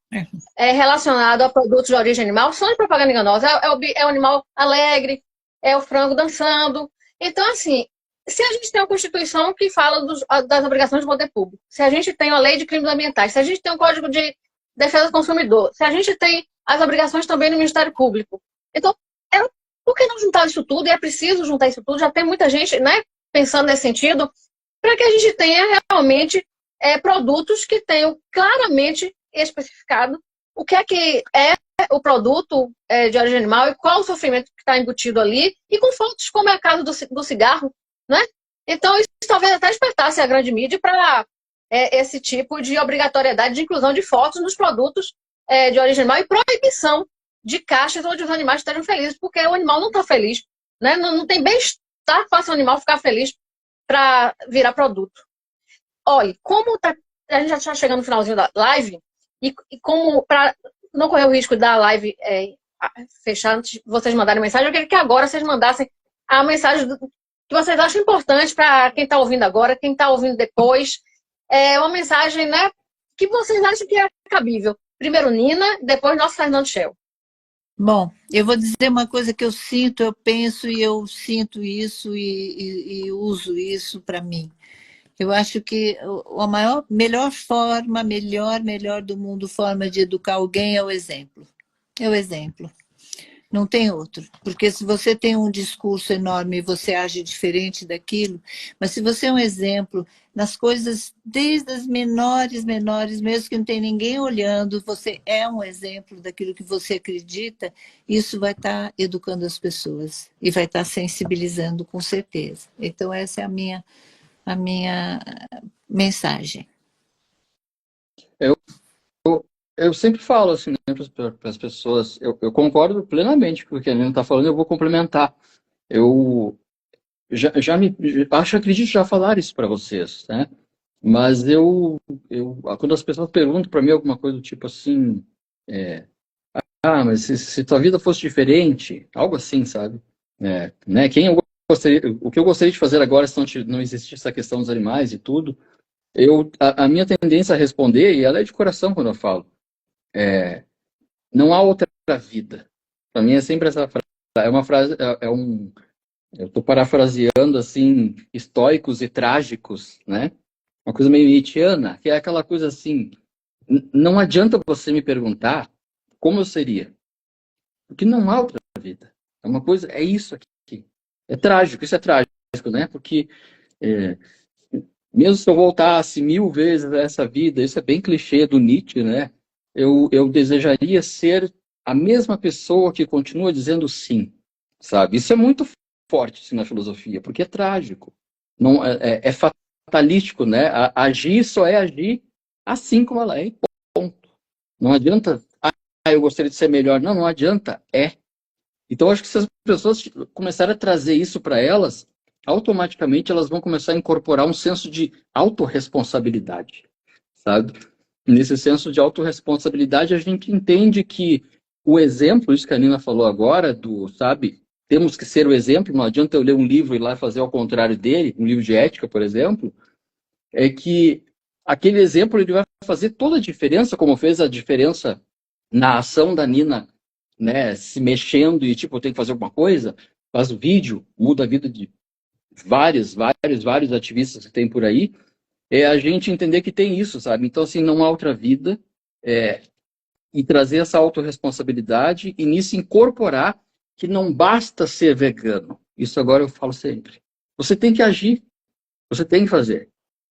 relacionado a produtos de origem animal são de propaganda enganosa. É o animal alegre, é o frango dançando. Então, assim, se a gente tem uma Constituição que fala das obrigações do poder público, se a gente tem uma lei de crimes ambientais, se a gente tem um Código de Defesa do Consumidor, se a gente tem as obrigações também no Ministério Público, então, por que não juntar isso tudo? E é preciso juntar isso tudo. Já tem muita gente, né, pensando nesse sentido, para que a gente tenha realmente produtos que tenham claramente especificado o que é o produto de origem animal e qual o sofrimento que está embutido ali, e com fotos, como é o caso do cigarro, né? Então, isso talvez até despertasse a grande mídia para esse tipo de obrigatoriedade de inclusão de fotos nos produtos de origem animal e proibição de caixas onde os animais estejam felizes, porque o animal não está feliz, né? Não tem bem-estar que faça o animal ficar feliz para virar produto. Olha, a gente já está chegando no finalzinho da live, e como para não correr o risco da live fechar antes de vocês mandarem mensagem, eu queria que agora vocês mandassem a mensagem que vocês acham importante para quem está ouvindo agora, quem está ouvindo depois. Uma mensagem, né, que vocês acham que é cabível. Primeiro Nina, depois nosso Fernando Shell. Bom, eu vou dizer uma coisa que eu sinto, eu penso e eu sinto isso e uso isso para mim. Eu acho que a melhor forma, melhor do mundo, forma de educar alguém é o exemplo. É o exemplo. Não tem outro. Porque se você tem um discurso enorme e você age diferente daquilo, mas se você é um exemplo nas coisas, desde as menores, mesmo que não tem ninguém olhando, você é um exemplo daquilo que você acredita, isso vai estar educando as pessoas e vai estar sensibilizando com certeza. Então essa é a minha mensagem. Eu sempre falo assim, né, para as pessoas, eu concordo plenamente com o que a Nina está falando, eu vou complementar. Eu acredito já falar isso para vocês, né? Mas quando as pessoas perguntam para mim alguma coisa do tipo assim, mas se tua vida fosse diferente, algo assim, sabe? Né? O que eu gostaria de fazer agora se não existisse essa questão dos animais e tudo, a minha tendência a responder, e ela é de coração quando eu falo, não há outra vida. Para mim é sempre essa frase. É uma frase, eu estou parafraseando assim, estoicos e trágicos, né? Uma coisa meio nietzschiana, que é aquela coisa assim, não adianta você me perguntar como eu seria, porque não há outra vida. É uma coisa, é isso aqui. É trágico, isso é trágico, né? Porque mesmo se eu voltasse 1000 vezes a essa vida, isso é bem clichê do Nietzsche, né? Eu desejaria ser a mesma pessoa que continua dizendo sim, sabe? Isso é muito forte assim, na filosofia, porque é trágico. Não, é fatalístico, né? Agir só é agir assim como ela é, ponto. Não adianta, eu gostaria de ser melhor. Não adianta, Então, acho que se as pessoas começarem a trazer isso para elas, automaticamente elas vão começar a incorporar um senso de autorresponsabilidade, sabe? Nesse senso de autorresponsabilidade, a gente entende que o exemplo, isso que a Nina falou agora, sabe, temos que ser o exemplo, não adianta eu ler um livro e ir lá fazer ao contrário dele, um livro de ética, por exemplo, é que aquele exemplo ele vai fazer toda a diferença, como fez a diferença na ação da Nina, né, se mexendo e, tipo, eu tenho que fazer alguma coisa, faz o vídeo, muda a vida de vários ativistas que tem por aí, a gente entender que tem isso, sabe? Então, assim, não há outra vida, e trazer essa autorresponsabilidade e nisso incorporar que não basta ser vegano. Isso agora eu falo sempre. Você tem que agir, você tem que fazer,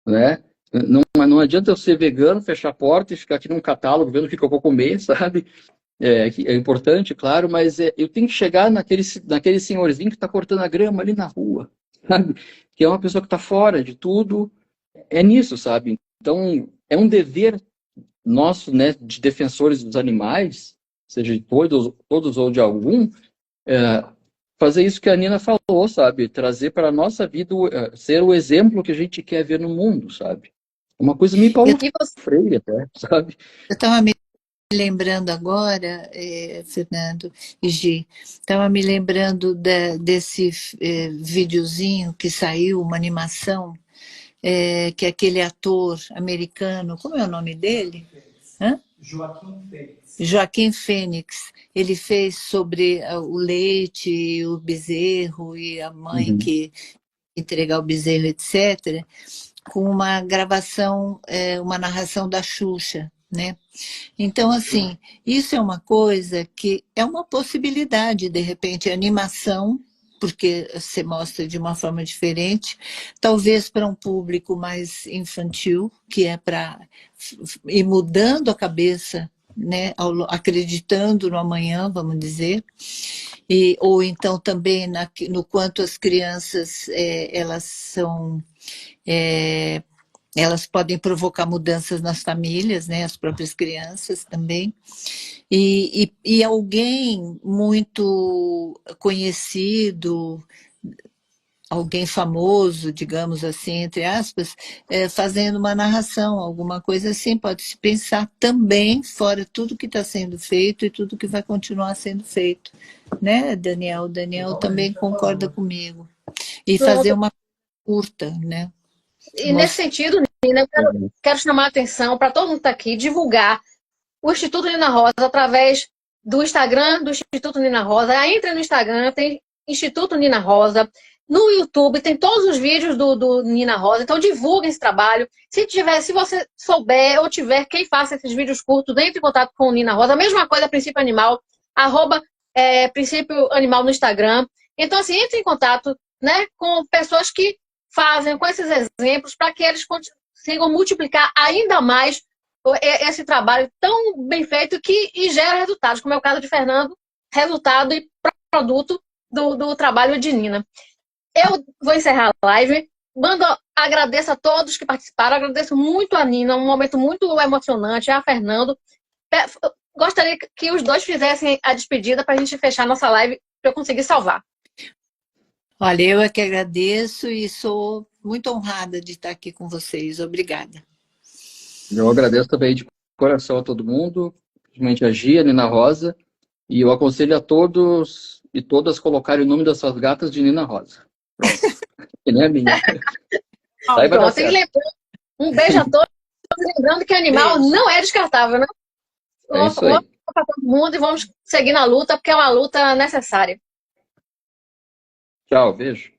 né? Não adianta eu ser vegano, fechar a porta e ficar aqui num catálogo vendo o que eu vou comer, sabe? é importante, claro, mas eu tenho que chegar naquele senhorzinho que está cortando a grama ali na rua, sabe? Que é uma pessoa que está fora de tudo, é nisso, sabe? Então, é um dever nosso, né, de defensores dos animais, seja de todos ou de algum, fazer isso que a Nina falou, sabe? Trazer para a nossa vida, ser o exemplo que a gente quer ver no mundo, sabe? Uma coisa meio Paulo Freire até, sabe? Eu estava me lembrando agora, Fernando e Gi, estava me lembrando desse videozinho que saiu, uma animação, que é aquele ator americano, como é o nome dele? Hã? Joaquim Fênix. Ele fez sobre o leite, o bezerro e a mãe que entregar o bezerro, etc., com uma gravação, uma narração da Xuxa, né? Então, assim, isso é uma coisa que é uma possibilidade, de repente, animação, porque se mostra de uma forma diferente, talvez para um público mais infantil, que é para ir mudando a cabeça, né, acreditando no amanhã, vamos dizer, ou então também no quanto as crianças elas são elas podem provocar mudanças nas famílias, né, as próprias crianças também. E alguém muito conhecido, alguém famoso, digamos assim, entre aspas, fazendo uma narração, alguma coisa assim, pode-se pensar também fora tudo que está sendo feito e tudo que vai continuar sendo feito, né, Daniel? O Daniel também concorda comigo. E fazer uma curta, né? E nesse sentido, Nina, eu quero chamar a atenção para todo mundo que está aqui, divulgar o Instituto Nina Rosa através do Instagram do Instituto Nina Rosa. Entre no Instagram, tem Instituto Nina Rosa. No YouTube tem todos os vídeos do Nina Rosa. Então divulguem esse trabalho. Se você souber ou tiver quem faça esses vídeos curtos, entre em contato com o Nina Rosa. A mesma coisa, Princípio Animal, @ Princípio Animal no Instagram. Então, assim, entre em contato, né, com pessoas que fazem com esses exemplos para que eles consigam multiplicar ainda mais esse trabalho tão bem feito e gera resultados, como é o caso de Fernando, resultado e produto do trabalho de Nina. Eu vou encerrar a live, agradeço a todos que participaram, agradeço muito a Nina, um momento muito emocionante, a Fernando. Gostaria que os dois fizessem a despedida para a gente fechar nossa live, para eu conseguir salvar. Olha, eu é que agradeço e sou muito honrada de estar aqui com vocês. Obrigada. Eu agradeço também de coração a todo mundo, principalmente a Gia, a Nina Rosa, e eu aconselho a todos e todas colocarem o nome das suas gatas de Nina Rosa. Pronto. Que nem a minha. Aí vai dar certo. Um beijo a todos, lembrando que animal não é descartável, né? É isso aí. Vamos para todo mundo e vamos seguir na luta, porque é uma luta necessária. Tchau, beijo.